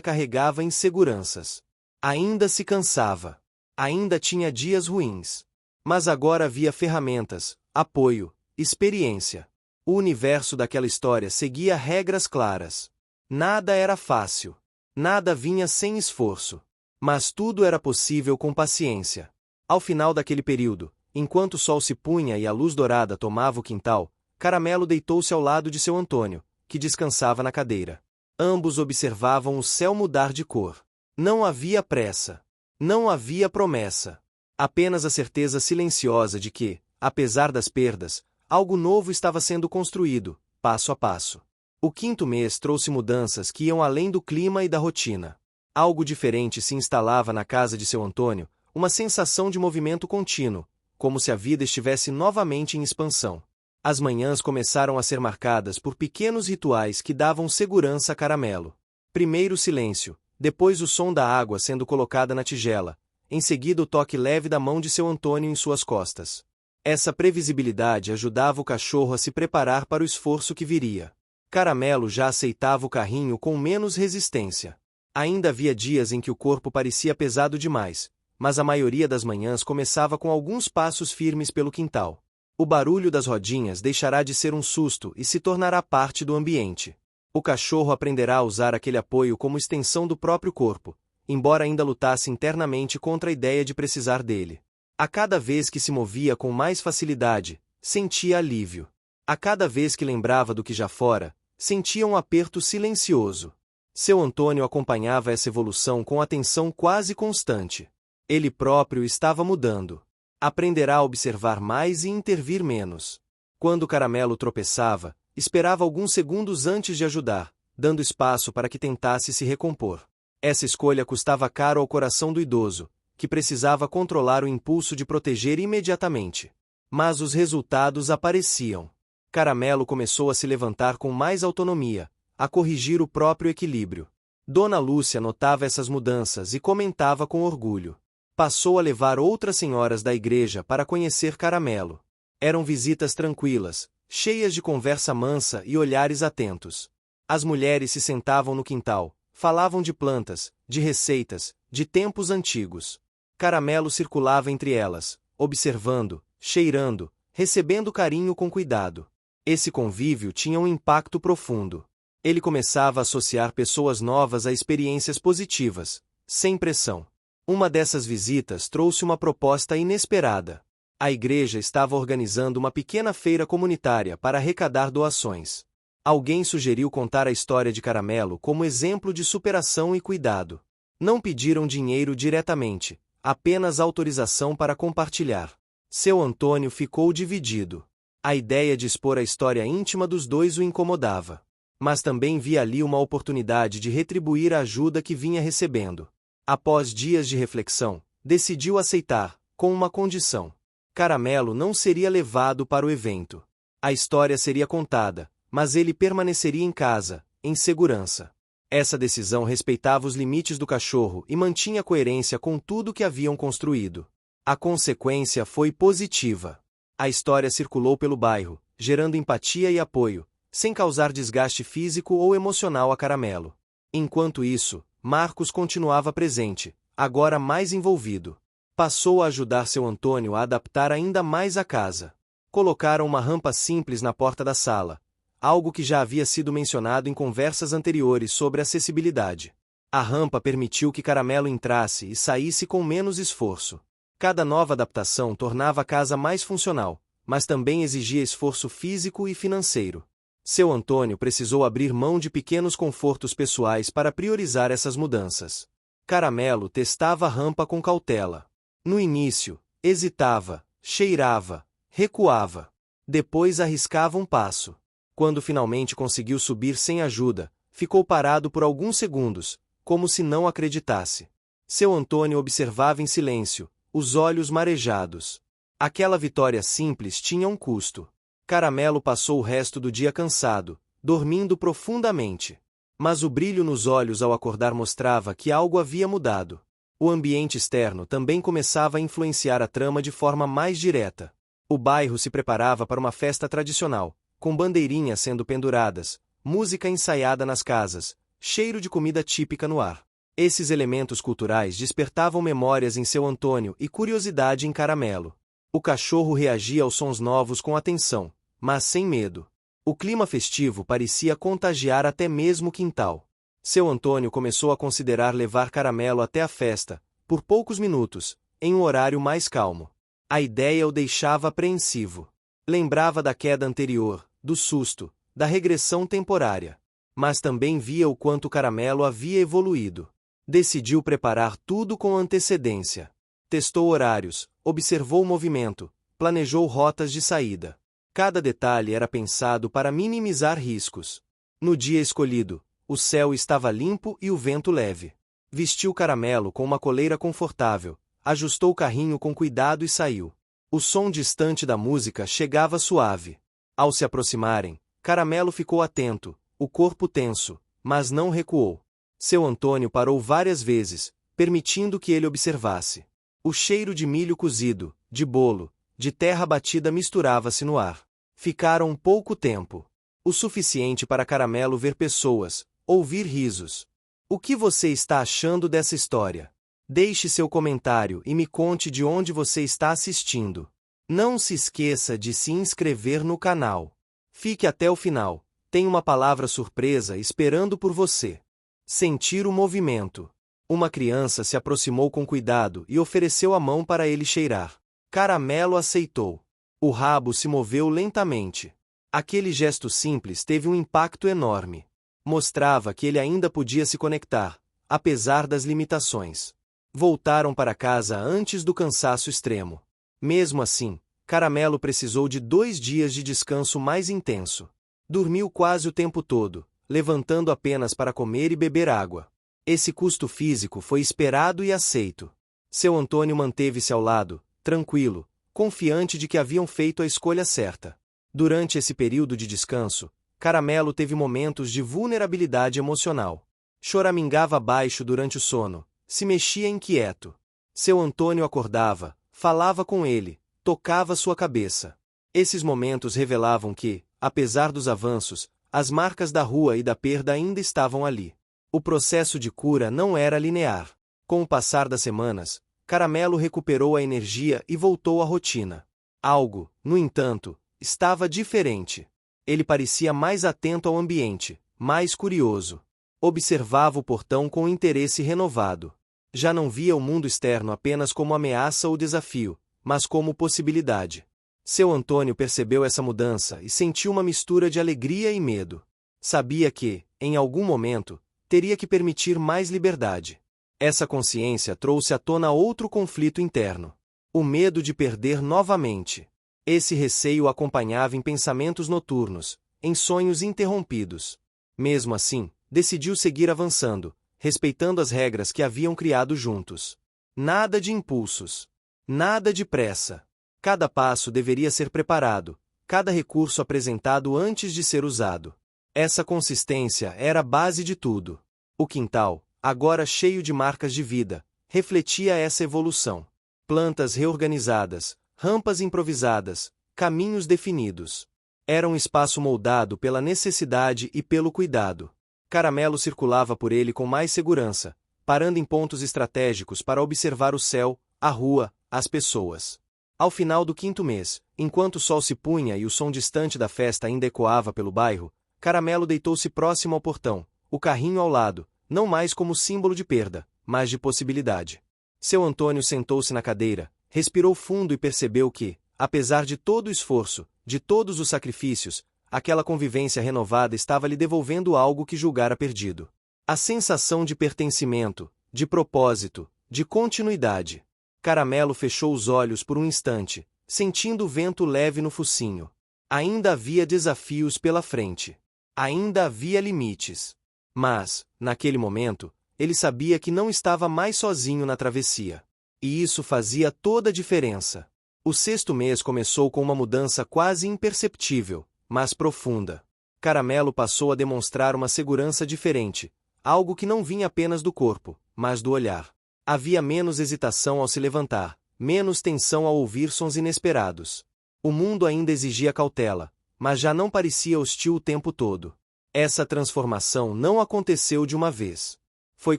carregava inseguranças. Ainda se cansava. Ainda tinha dias ruins. Mas agora havia ferramentas, apoio, experiência. O universo daquela história seguia regras claras. Nada era fácil. Nada vinha sem esforço. Mas tudo era possível com paciência. Ao final daquele período, enquanto o sol se punha e a luz dourada tomava o quintal, Caramelo deitou-se ao lado de seu Antônio, que descansava na cadeira. Ambos observavam o céu mudar de cor. Não havia pressa. Não havia promessa. Apenas a certeza silenciosa de que, apesar das perdas, algo novo estava sendo construído, passo a passo. O 5º mês trouxe mudanças que iam além do clima e da rotina. Algo diferente se instalava na casa de seu Antônio, uma sensação de movimento contínuo, como se a vida estivesse novamente em expansão. As manhãs começaram a ser marcadas por pequenos rituais que davam segurança a Caramelo. Primeiro o silêncio, depois o som da água sendo colocada na tigela, em seguida o toque leve da mão de seu Antônio em suas costas. Essa previsibilidade ajudava o cachorro a se preparar para o esforço que viria. Caramelo já aceitava o carrinho com menos resistência. Ainda havia dias em que o corpo parecia pesado demais, mas a maioria das manhãs começava com alguns passos firmes pelo quintal. O barulho das rodinhas deixará de ser um susto e se tornará parte do ambiente. O cachorro aprenderá a usar aquele apoio como extensão do próprio corpo, embora ainda lutasse internamente contra a ideia de precisar dele. A cada vez que se movia com mais facilidade, sentia alívio. A cada vez que lembrava do que já fora, sentia um aperto silencioso. Seu Antônio acompanhava essa evolução com atenção quase constante. Ele próprio estava mudando. Aprenderá a observar mais e intervir menos. Quando Caramelo tropeçava, esperava alguns segundos antes de ajudar, dando espaço para que tentasse se recompor. Essa escolha custava caro ao coração do idoso, que precisava controlar o impulso de proteger imediatamente. Mas os resultados apareciam. Caramelo começou a se levantar com mais autonomia, a corrigir o próprio equilíbrio. Dona Lúcia notava essas mudanças e comentava com orgulho. Passou a levar outras senhoras da igreja para conhecer Caramelo. Eram visitas tranquilas, cheias de conversa mansa e olhares atentos. As mulheres se sentavam no quintal, falavam de plantas, de receitas, de tempos antigos. Caramelo circulava entre elas, observando, cheirando, recebendo carinho com cuidado. Esse convívio tinha um impacto profundo. Ele começava a associar pessoas novas a experiências positivas, sem pressão. Uma dessas visitas trouxe uma proposta inesperada. A igreja estava organizando uma pequena feira comunitária para arrecadar doações. Alguém sugeriu contar a história de Caramelo como exemplo de superação e cuidado. Não pediram dinheiro diretamente, apenas autorização para compartilhar. Seu Antônio ficou dividido. A ideia de expor a história íntima dos dois o incomodava. Mas também via ali uma oportunidade de retribuir a ajuda que vinha recebendo. Após dias de reflexão, decidiu aceitar, com uma condição. Caramelo não seria levado para o evento. A história seria contada, mas ele permaneceria em casa, em segurança. Essa decisão respeitava os limites do cachorro e mantinha coerência com tudo que haviam construído. A consequência foi positiva. A história circulou pelo bairro, gerando empatia e apoio, sem causar desgaste físico ou emocional a Caramelo. Enquanto isso, Marcos continuava presente, agora mais envolvido. Passou a ajudar seu Antônio a adaptar ainda mais a casa. Colocaram uma rampa simples na porta da sala, algo que já havia sido mencionado em conversas anteriores sobre acessibilidade. A rampa permitiu que Caramelo entrasse e saísse com menos esforço. Cada nova adaptação tornava a casa mais funcional, mas também exigia esforço físico e financeiro. Seu Antônio precisou abrir mão de pequenos confortos pessoais para priorizar essas mudanças. Caramelo testava a rampa com cautela. No início, hesitava, cheirava, recuava. Depois arriscava um passo. Quando finalmente conseguiu subir sem ajuda, ficou parado por alguns segundos, como se não acreditasse. Seu Antônio observava em silêncio, os olhos marejados. Aquela vitória simples tinha um custo. Caramelo passou o resto do dia cansado, dormindo profundamente. Mas o brilho nos olhos ao acordar mostrava que algo havia mudado. O ambiente externo também começava a influenciar a trama de forma mais direta. O bairro se preparava para uma festa tradicional, com bandeirinhas sendo penduradas, música ensaiada nas casas, cheiro de comida típica no ar. Esses elementos culturais despertavam memórias em seu Antônio e curiosidade em Caramelo. O cachorro reagia aos sons novos com atenção, mas sem medo. O clima festivo parecia contagiar até mesmo o quintal. Seu Antônio começou a considerar levar Caramelo até a festa, por poucos minutos, em um horário mais calmo. A ideia o deixava apreensivo. Lembrava da queda anterior, do susto, da regressão temporária. Mas também via o quanto o Caramelo havia evoluído. Decidiu preparar tudo com antecedência. Testou horários, observou o movimento, planejou rotas de saída. Cada detalhe era pensado para minimizar riscos. No dia escolhido, o céu estava limpo e o vento leve. Vestiu Caramelo com uma coleira confortável, ajustou o carrinho com cuidado e saiu. O som distante da música chegava suave. Ao se aproximarem, Caramelo ficou atento, o corpo tenso, mas não recuou. Seu Antônio parou várias vezes, permitindo que ele observasse. O cheiro de milho cozido, de bolo, de terra batida misturava-se no ar. Ficaram pouco tempo. O suficiente para Caramelo ver pessoas, ouvir risos. O que você está achando dessa história? Deixe seu comentário e me conte de onde você está assistindo. Não se esqueça de se inscrever no canal. Fique até o final, tem uma palavra surpresa esperando por você. Sentir o movimento. Uma criança se aproximou com cuidado e ofereceu a mão para ele cheirar. Caramelo aceitou. O rabo se moveu lentamente. Aquele gesto simples teve um impacto enorme. Mostrava que ele ainda podia se conectar, apesar das limitações. Voltaram para casa antes do cansaço extremo. Mesmo assim, Caramelo precisou de 2 dias de descanso mais intenso. Dormiu quase o tempo todo, levantando apenas para comer e beber água. Esse custo físico foi esperado e aceito. Seu Antônio manteve-se ao lado, tranquilo, confiante de que haviam feito a escolha certa. Durante esse período de descanso, Caramelo teve momentos de vulnerabilidade emocional. Choramingava baixo durante o sono, se mexia inquieto. Seu Antônio acordava, falava com ele, tocava sua cabeça. Esses momentos revelavam que, apesar dos avanços, as marcas da rua e da perda ainda estavam ali. O processo de cura não era linear. Com o passar das semanas, Caramelo recuperou a energia e voltou à rotina. Algo, no entanto, estava diferente. Ele parecia mais atento ao ambiente, mais curioso. Observava o portão com interesse renovado. Já não via o mundo externo apenas como ameaça ou desafio, mas como possibilidade. Seu Antônio percebeu essa mudança e sentiu uma mistura de alegria e medo. Sabia que, em algum momento, teria que permitir mais liberdade. Essa consciência trouxe à tona outro conflito interno. O medo de perder novamente. Esse receio o acompanhava em pensamentos noturnos, em sonhos interrompidos. Mesmo assim, decidiu seguir avançando, respeitando as regras que haviam criado juntos. Nada de impulsos. Nada de pressa. Cada passo deveria ser preparado, cada recurso apresentado antes de ser usado. Essa consistência era a base de tudo. O quintal, agora cheio de marcas de vida, refletia essa evolução. Plantas reorganizadas, rampas improvisadas, caminhos definidos. Era um espaço moldado pela necessidade e pelo cuidado. Caramelo circulava por ele com mais segurança, parando em pontos estratégicos para observar o céu, a rua, as pessoas. Ao final do 5º mês, enquanto o sol se punha e o som distante da festa ainda ecoava pelo bairro, Caramelo deitou-se próximo ao portão, o carrinho ao lado, não mais como símbolo de perda, mas de possibilidade. Seu Antônio sentou-se na cadeira, respirou fundo e percebeu que, apesar de todo o esforço, de todos os sacrifícios, aquela convivência renovada estava lhe devolvendo algo que julgara perdido. A sensação de pertencimento, de propósito, de continuidade. Caramelo fechou os olhos por um instante, sentindo o vento leve no focinho. Ainda havia desafios pela frente. Ainda havia limites. Mas, naquele momento, ele sabia que não estava mais sozinho na travessia. E isso fazia toda a diferença. O 6º mês começou com uma mudança quase imperceptível, mas profunda. Caramelo passou a demonstrar uma segurança diferente, algo que não vinha apenas do corpo, mas do olhar. Havia menos hesitação ao se levantar, menos tensão ao ouvir sons inesperados. O mundo ainda exigia cautela, mas já não parecia hostil o tempo todo. Essa transformação não aconteceu de uma vez. Foi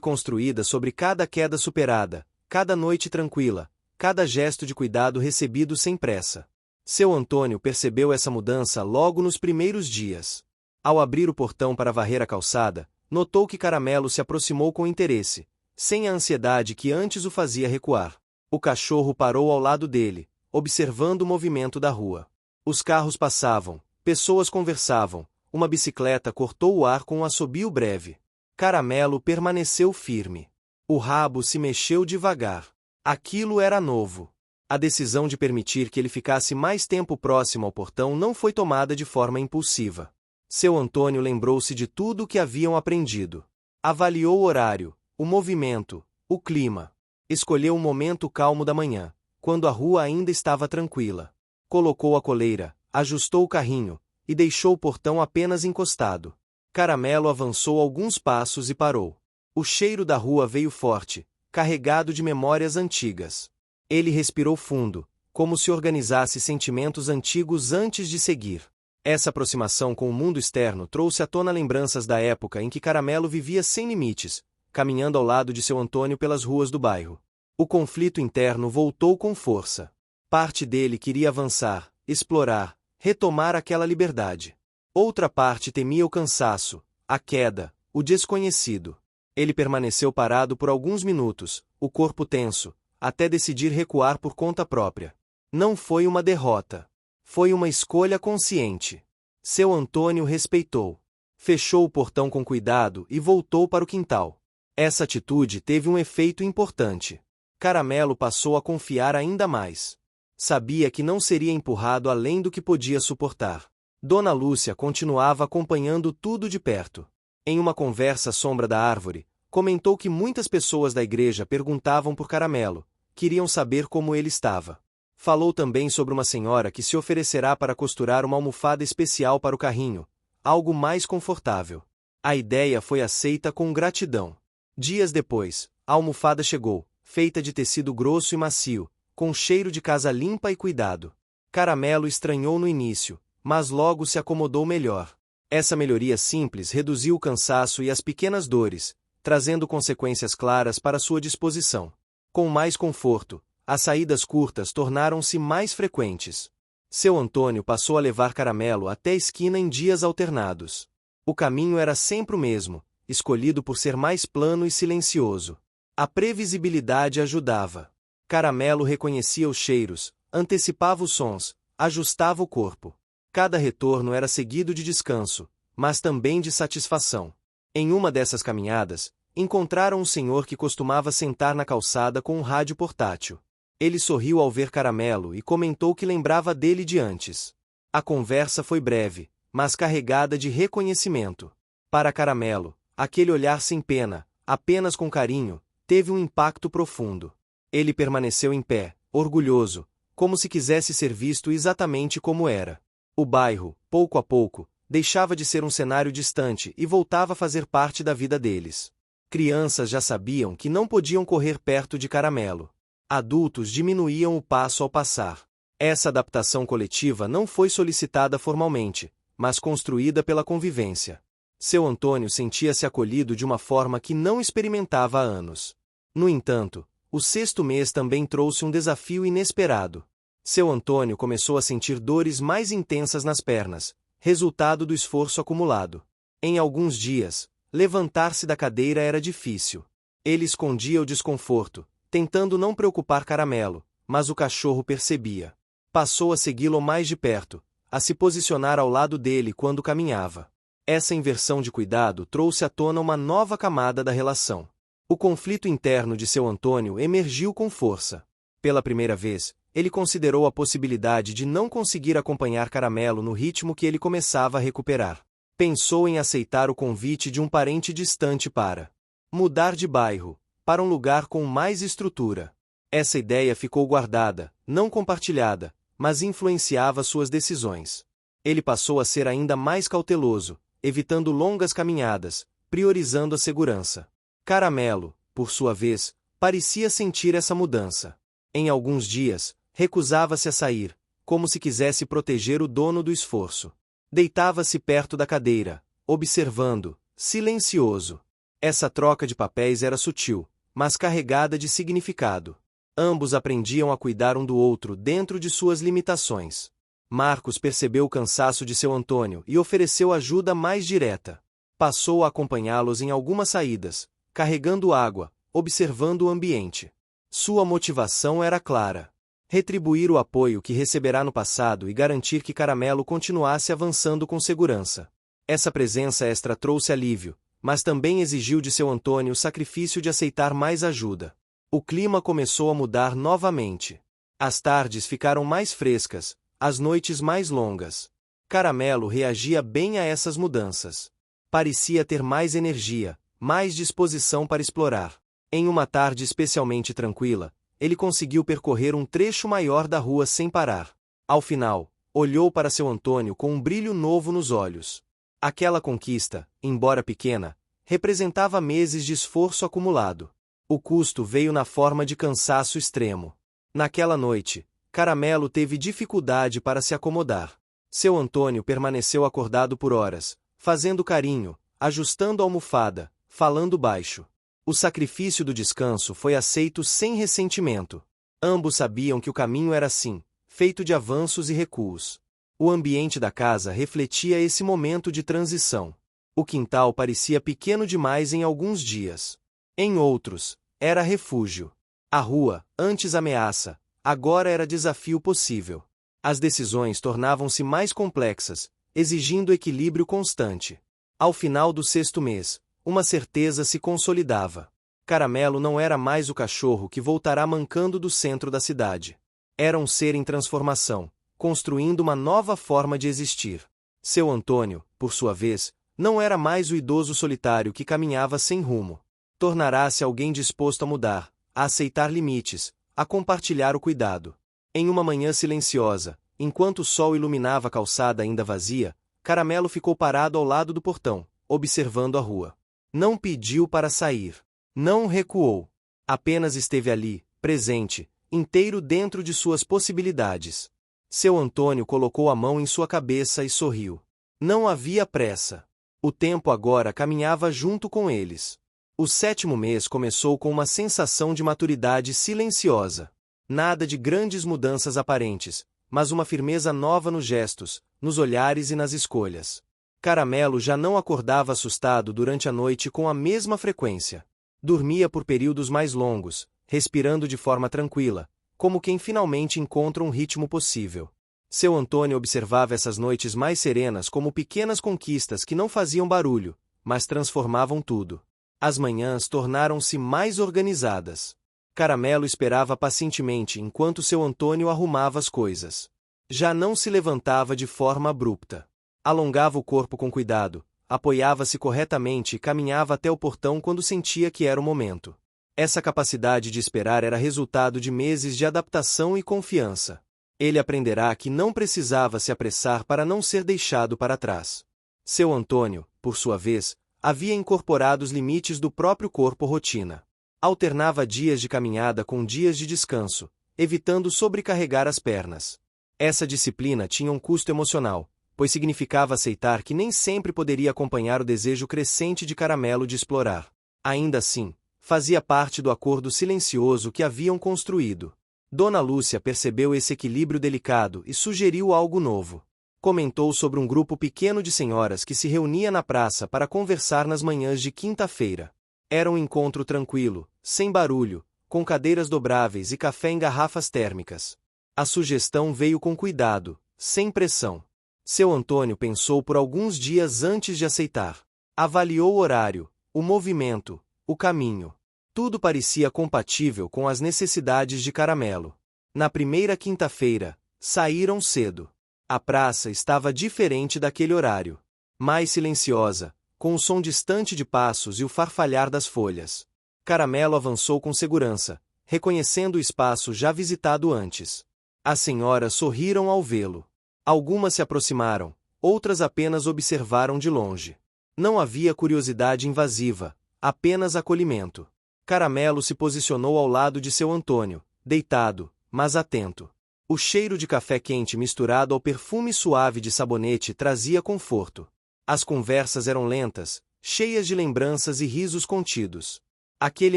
construída sobre cada queda superada, cada noite tranquila, cada gesto de cuidado recebido sem pressa. Seu Antônio percebeu essa mudança logo nos primeiros dias. Ao abrir o portão para varrer a calçada, notou que Caramelo se aproximou com interesse, sem a ansiedade que antes o fazia recuar. O cachorro parou ao lado dele, observando o movimento da rua. Os carros passavam, pessoas conversavam, uma bicicleta cortou o ar com um assobio breve. Caramelo permaneceu firme. O rabo se mexeu devagar. Aquilo era novo. A decisão de permitir que ele ficasse mais tempo próximo ao portão não foi tomada de forma impulsiva. Seu Antônio lembrou-se de tudo o que haviam aprendido. Avaliou o horário, o movimento, o clima. Escolheu um momento calmo da manhã, quando a rua ainda estava tranquila. Colocou a coleira, ajustou o carrinho, e deixou o portão apenas encostado. Caramelo avançou alguns passos e parou. O cheiro da rua veio forte, carregado de memórias antigas. Ele respirou fundo, como se organizasse sentimentos antigos antes de seguir. Essa aproximação com o mundo externo trouxe à tona lembranças da época em que Caramelo vivia sem limites, caminhando ao lado de seu Antônio pelas ruas do bairro. O conflito interno voltou com força. Parte dele queria avançar, explorar, retomar aquela liberdade. Outra parte temia o cansaço, a queda, o desconhecido. Ele permaneceu parado por alguns minutos, o corpo tenso, até decidir recuar por conta própria. Não foi uma derrota. Foi uma escolha consciente. Seu Antônio respeitou. Fechou o portão com cuidado e voltou para o quintal. Essa atitude teve um efeito importante. Caramelo passou a confiar ainda mais. Sabia que não seria empurrado além do que podia suportar. Dona Lúcia continuava acompanhando tudo de perto. Em uma conversa à sombra da árvore, comentou que muitas pessoas da igreja perguntavam por Caramelo, queriam saber como ele estava. Falou também sobre uma senhora que se oferecerá para costurar uma almofada especial para o carrinho, algo mais confortável. A ideia foi aceita com gratidão. Dias depois, a almofada chegou, feita de tecido grosso e macio, com cheiro de casa limpa e cuidado. Caramelo estranhou no início, mas logo se acomodou melhor. Essa melhoria simples reduziu o cansaço e as pequenas dores, trazendo consequências claras para sua disposição. Com mais conforto, as saídas curtas tornaram-se mais frequentes. Seu Antônio passou a levar Caramelo até a esquina em dias alternados. O caminho era sempre o mesmo, escolhido por ser mais plano e silencioso. A previsibilidade ajudava. Caramelo reconhecia os cheiros, antecipava os sons, ajustava o corpo. Cada retorno era seguido de descanso, mas também de satisfação. Em uma dessas caminhadas, encontraram um senhor que costumava sentar na calçada com um rádio portátil. Ele sorriu ao ver Caramelo e comentou que lembrava dele de antes. A conversa foi breve, mas carregada de reconhecimento. Para Caramelo, aquele olhar sem pena, apenas com carinho, teve um impacto profundo. Ele permaneceu em pé, orgulhoso, como se quisesse ser visto exatamente como era. O bairro, pouco a pouco, deixava de ser um cenário distante e voltava a fazer parte da vida deles. Crianças já sabiam que não podiam correr perto de Caramelo. Adultos diminuíam o passo ao passar. Essa adaptação coletiva não foi solicitada formalmente, mas construída pela convivência. Seu Antônio sentia-se acolhido de uma forma que não experimentava há anos. No entanto, o sexto mês também trouxe um desafio inesperado. Seu Antônio começou a sentir dores mais intensas nas pernas, resultado do esforço acumulado. Em alguns dias, levantar-se da cadeira era difícil. Ele escondia o desconforto, tentando não preocupar Caramelo, mas o cachorro percebia. Passou a segui-lo mais de perto, a se posicionar ao lado dele quando caminhava. Essa inversão de cuidado trouxe à tona uma nova camada da relação. O conflito interno de seu Antônio emergiu com força. Pela primeira vez, ele considerou a possibilidade de não conseguir acompanhar Caramelo no ritmo que ele começava a recuperar. Pensou em aceitar o convite de um parente distante para mudar de bairro, para um lugar com mais estrutura. Essa ideia ficou guardada, não compartilhada, mas influenciava suas decisões. Ele passou a ser ainda mais cauteloso, evitando longas caminhadas, priorizando a segurança. Caramelo, por sua vez, parecia sentir essa mudança. Em alguns dias, recusava-se a sair, como se quisesse proteger o dono do esforço. Deitava-se perto da cadeira, observando, silencioso. Essa troca de papéis era sutil, mas carregada de significado. Ambos aprendiam a cuidar um do outro dentro de suas limitações. Marcos percebeu o cansaço de seu Antônio e ofereceu ajuda mais direta. Passou a acompanhá-los em algumas saídas, carregando água, observando o ambiente. Sua motivação era clara: retribuir o apoio que receberá no passado e garantir que Caramelo continuasse avançando com segurança. Essa presença extra trouxe alívio, mas também exigiu de seu Antônio o sacrifício de aceitar mais ajuda. O clima começou a mudar novamente. As tardes ficaram mais frescas, as noites mais longas. Caramelo reagia bem a essas mudanças. Parecia ter mais energia, mais disposição para explorar. Em uma tarde especialmente tranquila, ele conseguiu percorrer um trecho maior da rua sem parar. Ao final, olhou para seu Antônio com um brilho novo nos olhos. Aquela conquista, embora pequena, representava meses de esforço acumulado. O custo veio na forma de cansaço extremo. Naquela noite, Caramelo teve dificuldade para se acomodar. Seu Antônio permaneceu acordado por horas, fazendo carinho, ajustando a almofada, falando baixo. O sacrifício do descanso foi aceito sem ressentimento. Ambos sabiam que o caminho era assim, feito de avanços e recuos. O ambiente da casa refletia esse momento de transição. O quintal parecia pequeno demais em alguns dias. Em outros, era refúgio. A rua, antes ameaça, agora era desafio possível. As decisões tornavam-se mais complexas, exigindo equilíbrio constante. Ao final do 6º mês, uma certeza se consolidava. Caramelo não era mais o cachorro que voltará mancando do centro da cidade. Era um ser em transformação, construindo uma nova forma de existir. Seu Antônio, por sua vez, não era mais o idoso solitário que caminhava sem rumo. Tornará-se alguém disposto a mudar, a aceitar limites, a compartilhar o cuidado. Em uma manhã silenciosa, enquanto o sol iluminava a calçada ainda vazia, Caramelo ficou parado ao lado do portão, observando a rua. Não pediu para sair. Não recuou. Apenas esteve ali, presente, inteiro dentro de suas possibilidades. Seu Antônio colocou a mão em sua cabeça e sorriu. Não havia pressa. O tempo agora caminhava junto com eles. O 7º mês começou com uma sensação de maturidade silenciosa. Nada de grandes mudanças aparentes, mas uma firmeza nova nos gestos, nos olhares e nas escolhas. Caramelo já não acordava assustado durante a noite com a mesma frequência. Dormia por períodos mais longos, respirando de forma tranquila, como quem finalmente encontra um ritmo possível. Seu Antônio observava essas noites mais serenas como pequenas conquistas que não faziam barulho, mas transformavam tudo. As manhãs tornaram-se mais organizadas. Caramelo esperava pacientemente enquanto seu Antônio arrumava as coisas. Já não se levantava de forma abrupta. Alongava o corpo com cuidado, apoiava-se corretamente e caminhava até o portão quando sentia que era o momento. Essa capacidade de esperar era resultado de meses de adaptação e confiança. Ele aprenderá que não precisava se apressar para não ser deixado para trás. Seu Antônio, por sua vez, havia incorporado os limites do próprio corpo à rotina. Alternava dias de caminhada com dias de descanso, evitando sobrecarregar as pernas. Essa disciplina tinha um custo emocional, pois significava aceitar que nem sempre poderia acompanhar o desejo crescente de Caramelo de explorar. Ainda assim, fazia parte do acordo silencioso que haviam construído. Dona Lúcia percebeu esse equilíbrio delicado e sugeriu algo novo. Comentou sobre um grupo pequeno de senhoras que se reunia na praça para conversar nas manhãs de quinta-feira. Era um encontro tranquilo, sem barulho, com cadeiras dobráveis e café em garrafas térmicas. A sugestão veio com cuidado, sem pressão. Seu Antônio pensou por alguns dias antes de aceitar. Avaliou o horário, o movimento, o caminho. Tudo parecia compatível com as necessidades de Caramelo. Na primeira quinta-feira, saíram cedo. A praça estava diferente daquele horário. Mais silenciosa, com o som distante de passos e o farfalhar das folhas. Caramelo avançou com segurança, reconhecendo o espaço já visitado antes. As senhoras sorriram ao vê-lo. Algumas se aproximaram, outras apenas observaram de longe. Não havia curiosidade invasiva, apenas acolhimento. Caramelo se posicionou ao lado de seu Antônio, deitado, mas atento. O cheiro de café quente misturado ao perfume suave de sabonete trazia conforto. As conversas eram lentas, cheias de lembranças e risos contidos. Aquele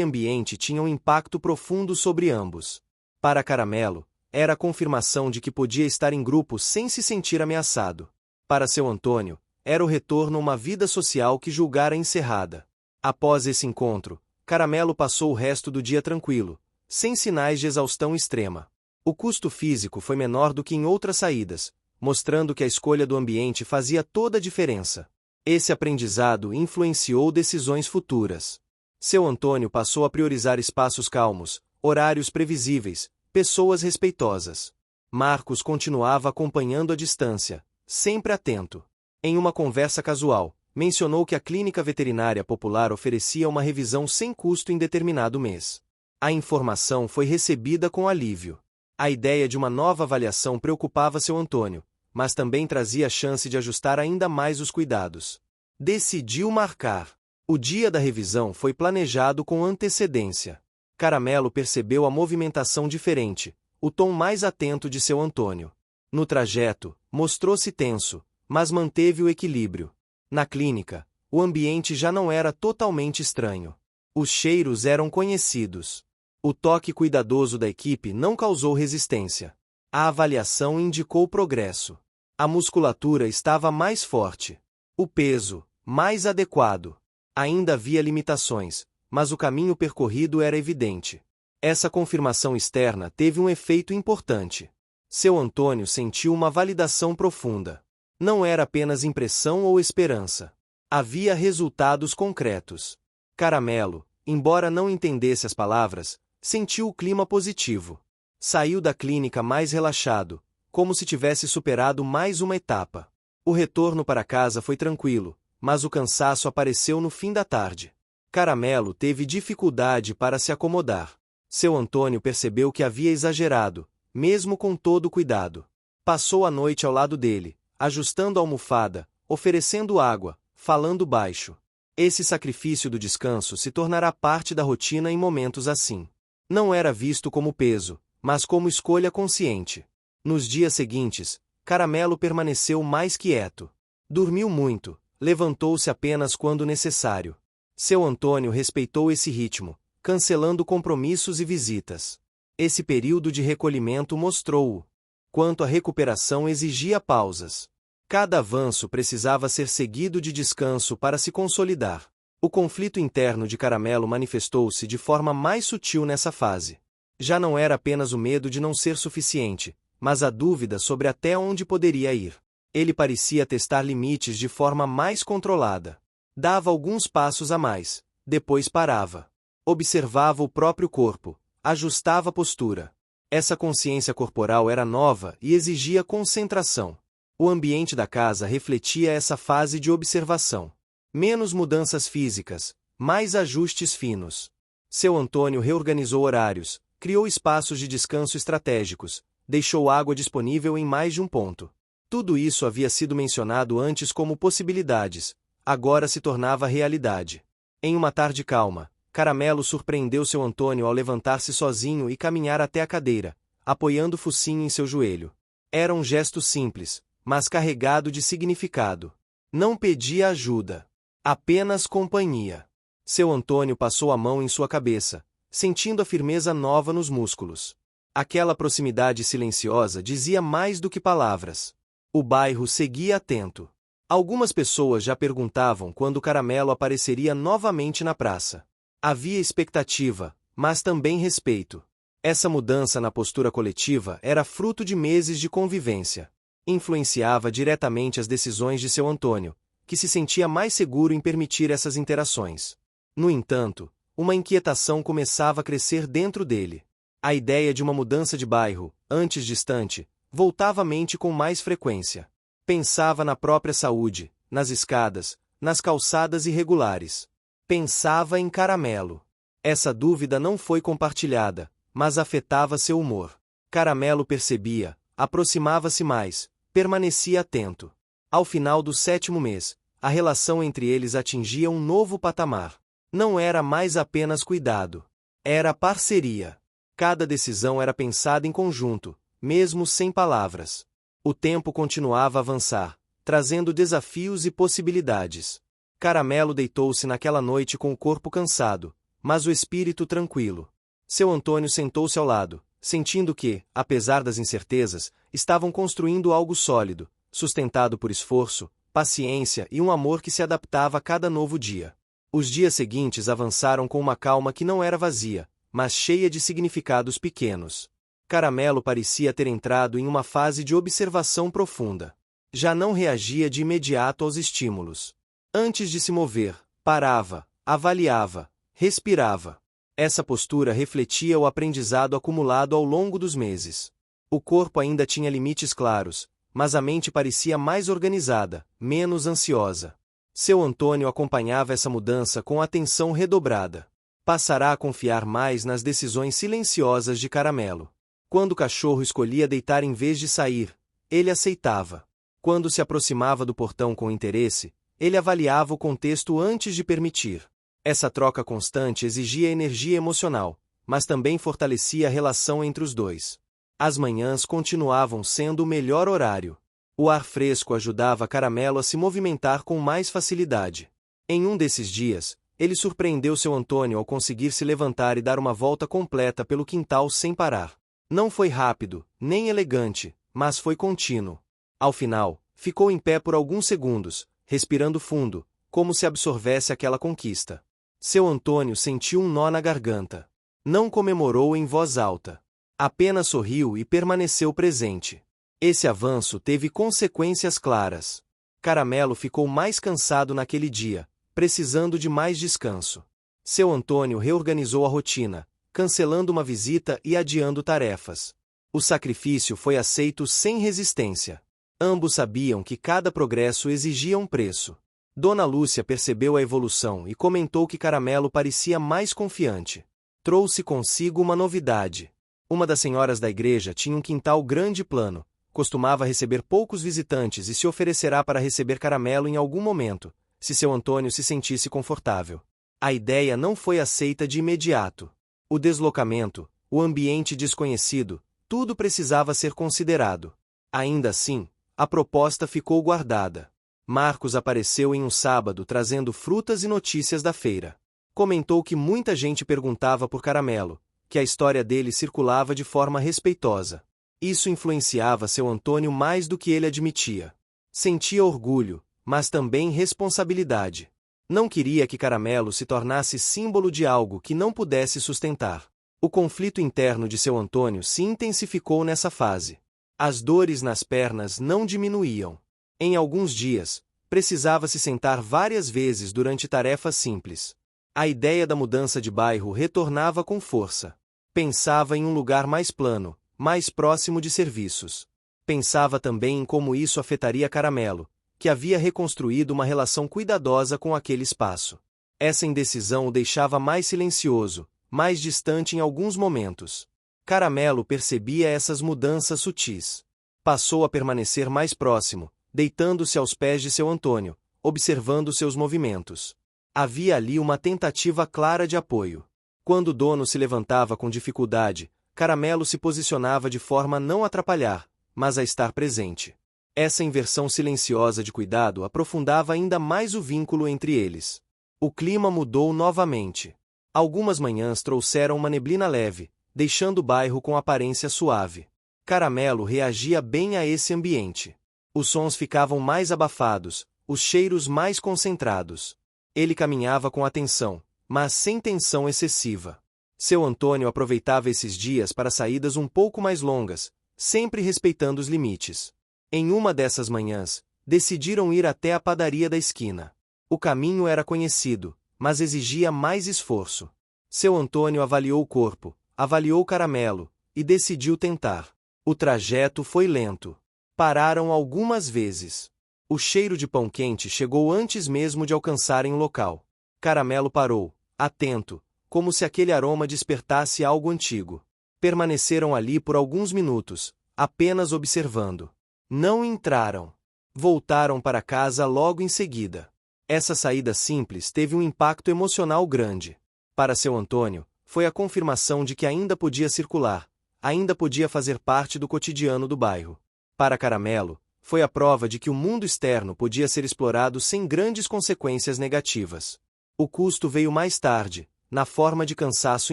ambiente tinha um impacto profundo sobre ambos. Para Caramelo, era a confirmação de que podia estar em grupo sem se sentir ameaçado. Para seu Antônio, era o retorno a uma vida social que julgara encerrada. Após esse encontro, Caramelo passou o resto do dia tranquilo, sem sinais de exaustão extrema. O custo físico foi menor do que em outras saídas, mostrando que a escolha do ambiente fazia toda a diferença. Esse aprendizado influenciou decisões futuras. Seu Antônio passou a priorizar espaços calmos, horários previsíveis, pessoas respeitosas. Marcos continuava acompanhando à distância, sempre atento. Em uma conversa casual, mencionou que a clínica veterinária popular oferecia uma revisão sem custo em determinado mês. A informação foi recebida com alívio. A ideia de uma nova avaliação preocupava seu Antônio, mas também trazia a chance de ajustar ainda mais os cuidados. Decidiu marcar. O dia da revisão foi planejado com antecedência. Caramelo percebeu a movimentação diferente, o tom mais atento de seu Antônio. No trajeto, mostrou-se tenso, mas manteve o equilíbrio. Na clínica, o ambiente já não era totalmente estranho. Os cheiros eram conhecidos. O toque cuidadoso da equipe não causou resistência. A avaliação indicou progresso. A musculatura estava mais forte. O peso, mais adequado. Ainda havia limitações, mas o caminho percorrido era evidente. Essa confirmação externa teve um efeito importante. Seu Antônio sentiu uma validação profunda. Não era apenas impressão ou esperança. Havia resultados concretos. Caramelo, embora não entendesse as palavras, sentiu o clima positivo. Saiu da clínica mais relaxado, como se tivesse superado mais uma etapa. O retorno para casa foi tranquilo, mas o cansaço apareceu no fim da tarde. Caramelo teve dificuldade para se acomodar. Seu Antônio percebeu que havia exagerado, mesmo com todo o cuidado. Passou a noite ao lado dele, ajustando a almofada, oferecendo água, falando baixo. Esse sacrifício do descanso se tornará parte da rotina em momentos assim. Não era visto como peso, mas como escolha consciente. Nos dias seguintes, Caramelo permaneceu mais quieto. Dormiu muito, levantou-se apenas quando necessário. Seu Antônio respeitou esse ritmo, cancelando compromissos e visitas. Esse período de recolhimento mostrou-o quanto a recuperação exigia pausas. Cada avanço precisava ser seguido de descanso para se consolidar. O conflito interno de Caramelo manifestou-se de forma mais sutil nessa fase. Já não era apenas o medo de não ser suficiente, mas a dúvida sobre até onde poderia ir. Ele parecia testar limites de forma mais controlada. Dava alguns passos a mais, depois parava. Observava o próprio corpo, ajustava a postura. Essa consciência corporal era nova e exigia concentração. O ambiente da casa refletia essa fase de observação. Menos mudanças físicas, mais ajustes finos. Seu Antônio reorganizou horários, criou espaços de descanso estratégicos, deixou água disponível em mais de um ponto. Tudo isso havia sido mencionado antes como possibilidades, agora se tornava realidade. Em uma tarde calma, Caramelo surpreendeu seu Antônio ao levantar-se sozinho e caminhar até a cadeira, apoiando o focinho em seu joelho. Era um gesto simples, mas carregado de significado. Não pedia ajuda. Apenas companhia. Seu Antônio passou a mão em sua cabeça, sentindo a firmeza nova nos músculos. Aquela proximidade silenciosa dizia mais do que palavras. O bairro seguia atento. Algumas pessoas já perguntavam quando Caramelo apareceria novamente na praça. Havia expectativa, mas também respeito. Essa mudança na postura coletiva era fruto de meses de convivência. Influenciava diretamente as decisões de seu Antônio, que se sentia mais seguro em permitir essas interações. No entanto, uma inquietação começava a crescer dentro dele. A ideia de uma mudança de bairro, antes distante, voltava à mente com mais frequência. Pensava na própria saúde, nas escadas, nas calçadas irregulares. Pensava em Caramelo. Essa dúvida não foi compartilhada, mas afetava seu humor. Caramelo percebia, aproximava-se mais, permanecia atento. Ao final do 7º mês, a relação entre eles atingia um novo patamar. Não era mais apenas cuidado. Era parceria. Cada decisão era pensada em conjunto, mesmo sem palavras. O tempo continuava a avançar, trazendo desafios e possibilidades. Caramelo deitou-se naquela noite com o corpo cansado, mas o espírito tranquilo. Seu Antônio sentou-se ao lado, sentindo que, apesar das incertezas, estavam construindo algo sólido, sustentado por esforço, paciência e um amor que se adaptava a cada novo dia. Os dias seguintes avançaram com uma calma que não era vazia, mas cheia de significados pequenos. Caramelo parecia ter entrado em uma fase de observação profunda. Já não reagia de imediato aos estímulos. Antes de se mover, parava, avaliava, respirava. Essa postura refletia o aprendizado acumulado ao longo dos meses. O corpo ainda tinha limites claros, mas a mente parecia mais organizada, menos ansiosa. Seu Antônio acompanhava essa mudança com atenção redobrada. Passará a confiar mais nas decisões silenciosas de Caramelo. Quando o cachorro escolhia deitar em vez de sair, ele aceitava. Quando se aproximava do portão com interesse, ele avaliava o contexto antes de permitir. Essa troca constante exigia energia emocional, mas também fortalecia a relação entre os dois. As manhãs continuavam sendo o melhor horário. O ar fresco ajudava Caramelo a se movimentar com mais facilidade. Em um desses dias, ele surpreendeu seu Antônio ao conseguir se levantar e dar uma volta completa pelo quintal sem parar. Não foi rápido, nem elegante, mas foi contínuo. Ao final, ficou em pé por alguns segundos, respirando fundo, como se absorvesse aquela conquista. Seu Antônio sentiu um nó na garganta. Não comemorou em voz alta. Apenas sorriu e permaneceu presente. Esse avanço teve consequências claras. Caramelo ficou mais cansado naquele dia, precisando de mais descanso. Seu Antônio reorganizou a rotina, cancelando uma visita e adiando tarefas. O sacrifício foi aceito sem resistência. Ambos sabiam que cada progresso exigia um preço. Dona Lúcia percebeu a evolução e comentou que Caramelo parecia mais confiante. Trouxe consigo uma novidade. Uma das senhoras da igreja tinha um quintal grande e plano, costumava receber poucos visitantes e se oferecerá para receber Caramelo em algum momento, se seu Antônio se sentisse confortável. A ideia não foi aceita de imediato. O deslocamento, o ambiente desconhecido, tudo precisava ser considerado. Ainda assim, a proposta ficou guardada. Marcos apareceu em um sábado trazendo frutas e notícias da feira. Comentou que muita gente perguntava por Caramelo, que a história dele circulava de forma respeitosa. Isso influenciava seu Antônio mais do que ele admitia. Sentia orgulho, mas também responsabilidade. Não queria que Caramelo se tornasse símbolo de algo que não pudesse sustentar. O conflito interno de seu Antônio se intensificou nessa fase. As dores nas pernas não diminuíam. Em alguns dias, precisava se sentar várias vezes durante tarefas simples. A ideia da mudança de bairro retornava com força. Pensava em um lugar mais plano, mais próximo de serviços. Pensava também em como isso afetaria Caramelo, que havia reconstruído uma relação cuidadosa com aquele espaço. Essa indecisão o deixava mais silencioso, mais distante em alguns momentos. Caramelo percebia essas mudanças sutis. Passou a permanecer mais próximo, deitando-se aos pés de seu Antônio, observando seus movimentos. Havia ali uma tentativa clara de apoio. Quando o dono se levantava com dificuldade, Caramelo se posicionava de forma a não atrapalhar, mas a estar presente. Essa inversão silenciosa de cuidado aprofundava ainda mais o vínculo entre eles. O clima mudou novamente. Algumas manhãs trouxeram uma neblina leve, deixando o bairro com aparência suave. Caramelo reagia bem a esse ambiente. Os sons ficavam mais abafados, os cheiros mais concentrados. Ele caminhava com atenção, mas sem tensão excessiva. Seu Antônio aproveitava esses dias para saídas um pouco mais longas, sempre respeitando os limites. Em uma dessas manhãs, decidiram ir até a padaria da esquina. O caminho era conhecido, mas exigia mais esforço. Seu Antônio avaliou o corpo, avaliou Caramelo, e decidiu tentar. O trajeto foi lento. Pararam algumas vezes. O cheiro de pão quente chegou antes mesmo de alcançarem o local. Caramelo parou, atento, como se aquele aroma despertasse algo antigo. Permaneceram ali por alguns minutos, apenas observando. Não entraram. Voltaram para casa logo em seguida. Essa saída simples teve um impacto emocional grande. Para seu Antônio, foi a confirmação de que ainda podia circular, ainda podia fazer parte do cotidiano do bairro. Para Caramelo, foi a prova de que o mundo externo podia ser explorado sem grandes consequências negativas. O custo veio mais tarde, na forma de cansaço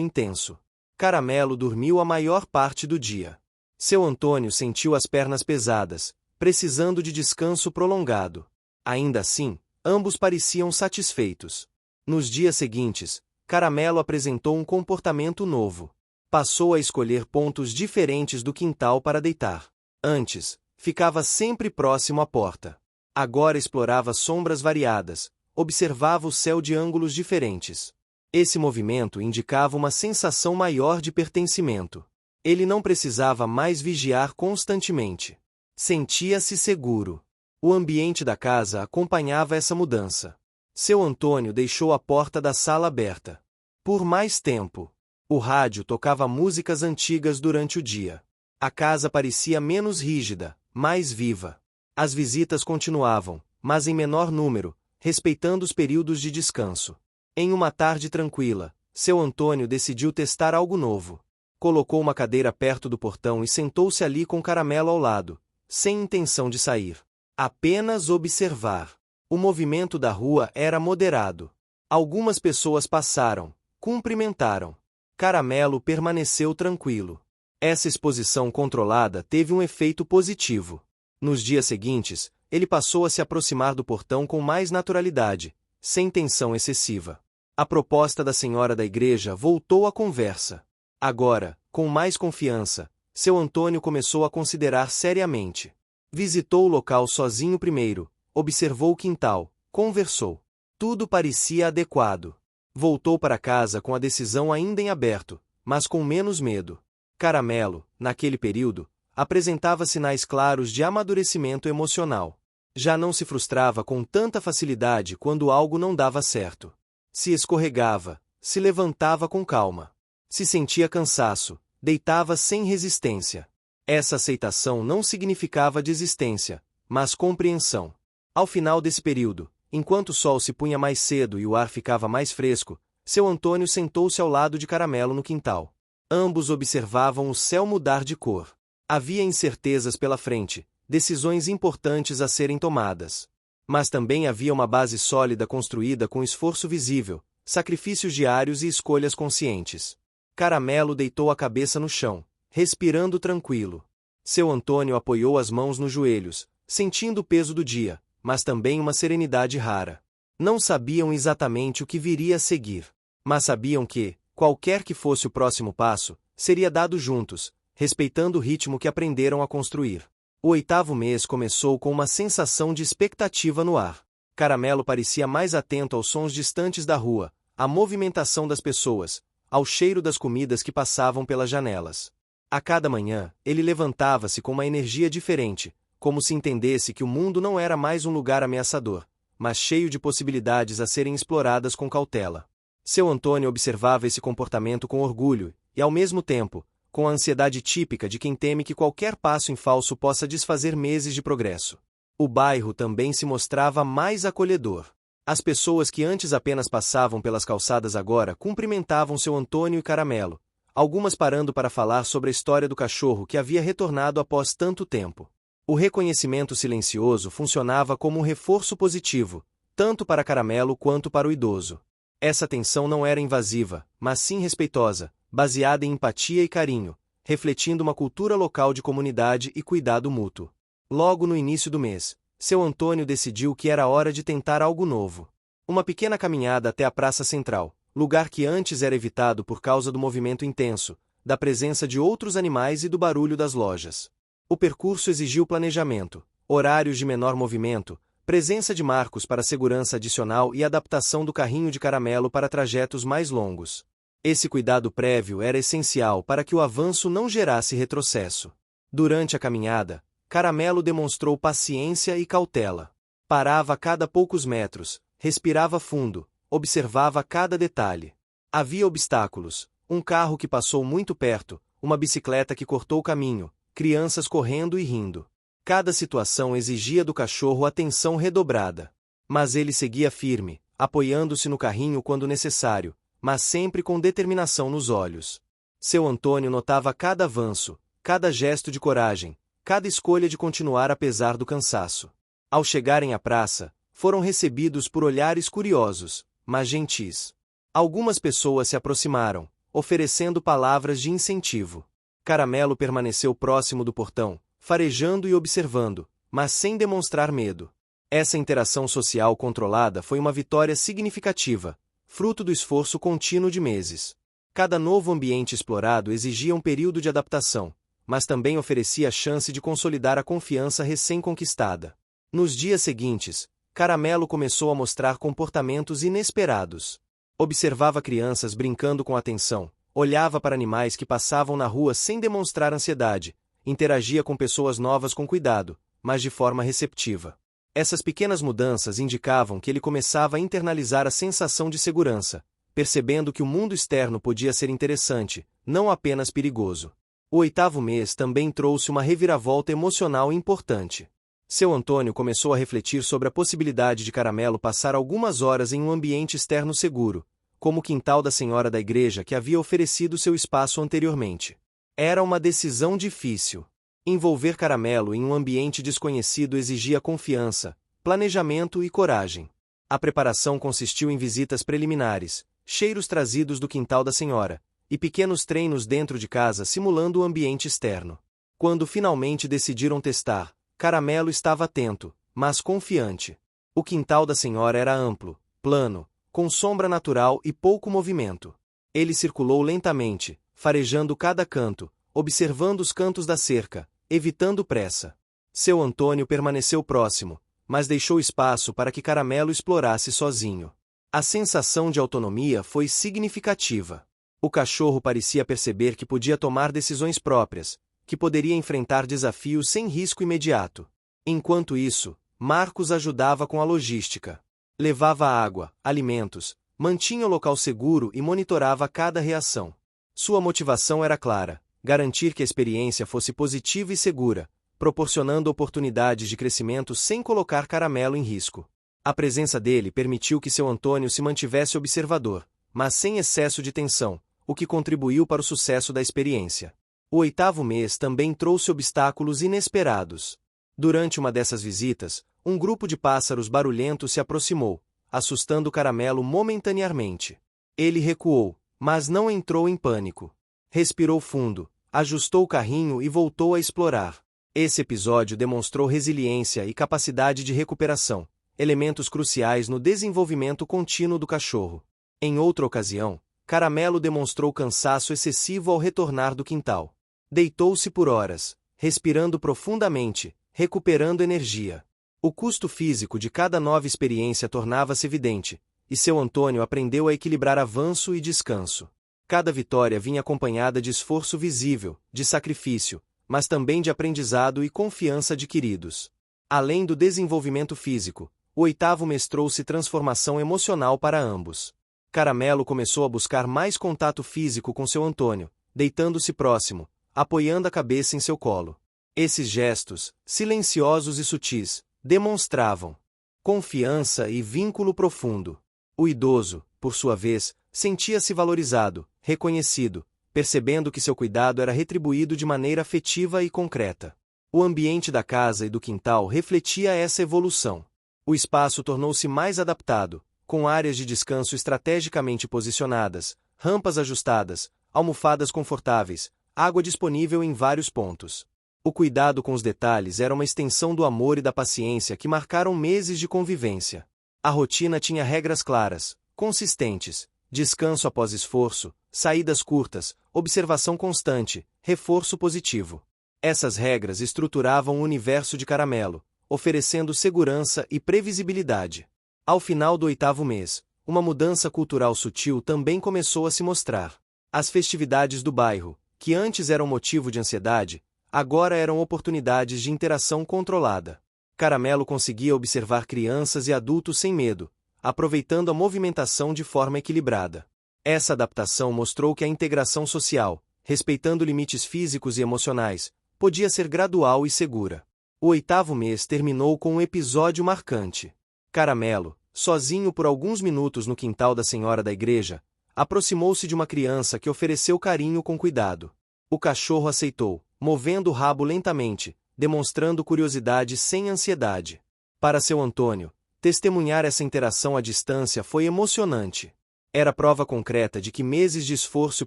intenso. Caramelo dormiu a maior parte do dia. Seu Antônio sentiu as pernas pesadas, precisando de descanso prolongado. Ainda assim, ambos pareciam satisfeitos. Nos dias seguintes, Caramelo apresentou um comportamento novo. Passou a escolher pontos diferentes do quintal para deitar. Antes, ficava sempre próximo à porta. Agora explorava sombras variadas, observava o céu de ângulos diferentes. Esse movimento indicava uma sensação maior de pertencimento. Ele não precisava mais vigiar constantemente. Sentia-se seguro. O ambiente da casa acompanhava essa mudança. Seu Antônio deixou a porta da sala aberta. Por mais tempo. O rádio tocava músicas antigas durante o dia. A casa parecia menos rígida, mais viva. As visitas continuavam, mas em menor número, respeitando os períodos de descanso. Em uma tarde tranquila, seu Antônio decidiu testar algo novo. Colocou uma cadeira perto do portão e sentou-se ali com Caramelo ao lado, sem intenção de sair. Apenas observar. O movimento da rua era moderado. Algumas pessoas passaram, cumprimentaram. Caramelo permaneceu tranquilo. Essa exposição controlada teve um efeito positivo. Nos dias seguintes, ele passou a se aproximar do portão com mais naturalidade, sem tensão excessiva. A proposta da senhora da igreja voltou à conversa. Agora, com mais confiança, seu Antônio começou a considerar seriamente. Visitou o local sozinho primeiro, observou o quintal, conversou. Tudo parecia adequado. Voltou para casa com a decisão ainda em aberto, mas com menos medo. Caramelo, naquele período, apresentava sinais claros de amadurecimento emocional. Já não se frustrava com tanta facilidade quando algo não dava certo. Se escorregava, se levantava com calma. Se sentia cansaço, deitava sem resistência. Essa aceitação não significava desistência, mas compreensão. Ao final desse período, enquanto o sol se punha mais cedo e o ar ficava mais fresco, seu Antônio sentou-se ao lado de Caramelo no quintal. Ambos observavam o céu mudar de cor. Havia incertezas pela frente, decisões importantes a serem tomadas. Mas também havia uma base sólida construída com esforço visível, sacrifícios diários e escolhas conscientes. Caramelo deitou a cabeça no chão, respirando tranquilo. Seu Antônio apoiou as mãos nos joelhos, sentindo o peso do dia, mas também uma serenidade rara. Não sabiam exatamente o que viria a seguir, mas sabiam que, qualquer que fosse o próximo passo, seria dado juntos, respeitando o ritmo que aprenderam a construir. O 8º mês começou com uma sensação de expectativa no ar. Caramelo parecia mais atento aos sons distantes da rua, à movimentação das pessoas, ao cheiro das comidas que passavam pelas janelas. A cada manhã, ele levantava-se com uma energia diferente, como se entendesse que o mundo não era mais um lugar ameaçador, mas cheio de possibilidades a serem exploradas com cautela. Seu Antônio observava esse comportamento com orgulho, e ao mesmo tempo, com a ansiedade típica de quem teme que qualquer passo em falso possa desfazer meses de progresso. O bairro também se mostrava mais acolhedor. As pessoas que antes apenas passavam pelas calçadas agora cumprimentavam seu Antônio e Caramelo, algumas parando para falar sobre a história do cachorro que havia retornado após tanto tempo. O reconhecimento silencioso funcionava como um reforço positivo, tanto para Caramelo quanto para o idoso. Essa atenção não era invasiva, mas sim respeitosa, baseada em empatia e carinho, refletindo uma cultura local de comunidade e cuidado mútuo. Logo no início do mês, seu Antônio decidiu que era hora de tentar algo novo. Uma pequena caminhada até a Praça Central, lugar que antes era evitado por causa do movimento intenso, da presença de outros animais e do barulho das lojas. O percurso exigiu planejamento, horários de menor movimento, presença de marcos para segurança adicional e adaptação do carrinho de Caramelo para trajetos mais longos. Esse cuidado prévio era essencial para que o avanço não gerasse retrocesso. Durante a caminhada, Caramelo demonstrou paciência e cautela. Parava a cada poucos metros, respirava fundo, observava cada detalhe. Havia obstáculos, um carro que passou muito perto, uma bicicleta que cortou o caminho, crianças correndo e rindo. Cada situação exigia do cachorro atenção redobrada. Mas ele seguia firme, apoiando-se no carrinho quando necessário, mas sempre com determinação nos olhos. Seu Antônio notava cada avanço, cada gesto de coragem, cada escolha de continuar apesar do cansaço. Ao chegarem à praça, foram recebidos por olhares curiosos, mas gentis. Algumas pessoas se aproximaram, oferecendo palavras de incentivo. Caramelo permaneceu próximo do portão, farejando e observando, mas sem demonstrar medo. Essa interação social controlada foi uma vitória significativa, fruto do esforço contínuo de meses. Cada novo ambiente explorado exigia um período de adaptação, mas também oferecia a chance de consolidar a confiança recém-conquistada. Nos dias seguintes, Caramelo começou a mostrar comportamentos inesperados. Observava crianças brincando com atenção, olhava para animais que passavam na rua sem demonstrar ansiedade, interagia com pessoas novas com cuidado, mas de forma receptiva. Essas pequenas mudanças indicavam que ele começava a internalizar a sensação de segurança, percebendo que o mundo externo podia ser interessante, não apenas perigoso. O 8º mês também trouxe uma reviravolta emocional importante. Seu Antônio começou a refletir sobre a possibilidade de Caramelo passar algumas horas em um ambiente externo seguro, como o quintal da senhora da igreja que havia oferecido seu espaço anteriormente. Era uma decisão difícil. Envolver Caramelo em um ambiente desconhecido exigia confiança, planejamento e coragem. A preparação consistiu em visitas preliminares, cheiros trazidos do quintal da senhora, e pequenos treinos dentro de casa simulando o ambiente externo. Quando finalmente decidiram testar, Caramelo estava atento, mas confiante. O quintal da senhora era amplo, plano, com sombra natural e pouco movimento. Ele circulou lentamente, farejando cada canto, observando os cantos da cerca, evitando pressa. Seu Antônio permaneceu próximo, mas deixou espaço para que Caramelo explorasse sozinho. A sensação de autonomia foi significativa. O cachorro parecia perceber que podia tomar decisões próprias, que poderia enfrentar desafios sem risco imediato. Enquanto isso, Marcos ajudava com a logística. Levava água, alimentos, mantinha o local seguro e monitorava cada reação. Sua motivação era clara: garantir que a experiência fosse positiva e segura, proporcionando oportunidades de crescimento sem colocar Caramelo em risco. A presença dele permitiu que seu Antônio se mantivesse observador, mas sem excesso de tensão, o que contribuiu para o sucesso da experiência. O 8º mês também trouxe obstáculos inesperados. Durante uma dessas visitas, um grupo de pássaros barulhentos se aproximou, assustando Caramelo momentaneamente. Ele recuou, mas não entrou em pânico. Respirou fundo, ajustou o carrinho e voltou a explorar. Esse episódio demonstrou resiliência e capacidade de recuperação, elementos cruciais no desenvolvimento contínuo do cachorro. Em outra ocasião, Caramelo demonstrou cansaço excessivo ao retornar do quintal. Deitou-se por horas, respirando profundamente, recuperando energia. O custo físico de cada nova experiência tornava-se evidente, e seu Antônio aprendeu a equilibrar avanço e descanso. Cada vitória vinha acompanhada de esforço visível, de sacrifício, mas também de aprendizado e confiança adquiridos. Além do desenvolvimento físico, o 8º mês trouxe transformação emocional para ambos. Caramelo começou a buscar mais contato físico com seu Antônio, deitando-se próximo, apoiando a cabeça em seu colo. Esses gestos, silenciosos e sutis, demonstravam confiança e vínculo profundo. O idoso, por sua vez, sentia-se valorizado, reconhecido, percebendo que seu cuidado era retribuído de maneira afetiva e concreta. O ambiente da casa e do quintal refletia essa evolução. O espaço tornou-se mais adaptado, com áreas de descanso estrategicamente posicionadas, rampas ajustadas, almofadas confortáveis, água disponível em vários pontos. O cuidado com os detalhes era uma extensão do amor e da paciência que marcaram meses de convivência. A rotina tinha regras claras, consistentes: descanso após esforço, saídas curtas, observação constante, reforço positivo. Essas regras estruturavam o universo de Caramelo, oferecendo segurança e previsibilidade. Ao final do 8º mês, uma mudança cultural sutil também começou a se mostrar. As festividades do bairro, que antes eram motivo de ansiedade, agora eram oportunidades de interação controlada. Caramelo conseguia observar crianças e adultos sem medo, aproveitando a movimentação de forma equilibrada. Essa adaptação mostrou que a integração social, respeitando limites físicos e emocionais, podia ser gradual e segura. O 8º mês terminou com um episódio marcante. Caramelo, sozinho por alguns minutos no quintal da senhora da igreja, aproximou-se de uma criança que ofereceu carinho com cuidado. O cachorro aceitou, movendo o rabo lentamente, demonstrando curiosidade sem ansiedade. Para seu Antônio, testemunhar essa interação à distância foi emocionante. Era prova concreta de que meses de esforço e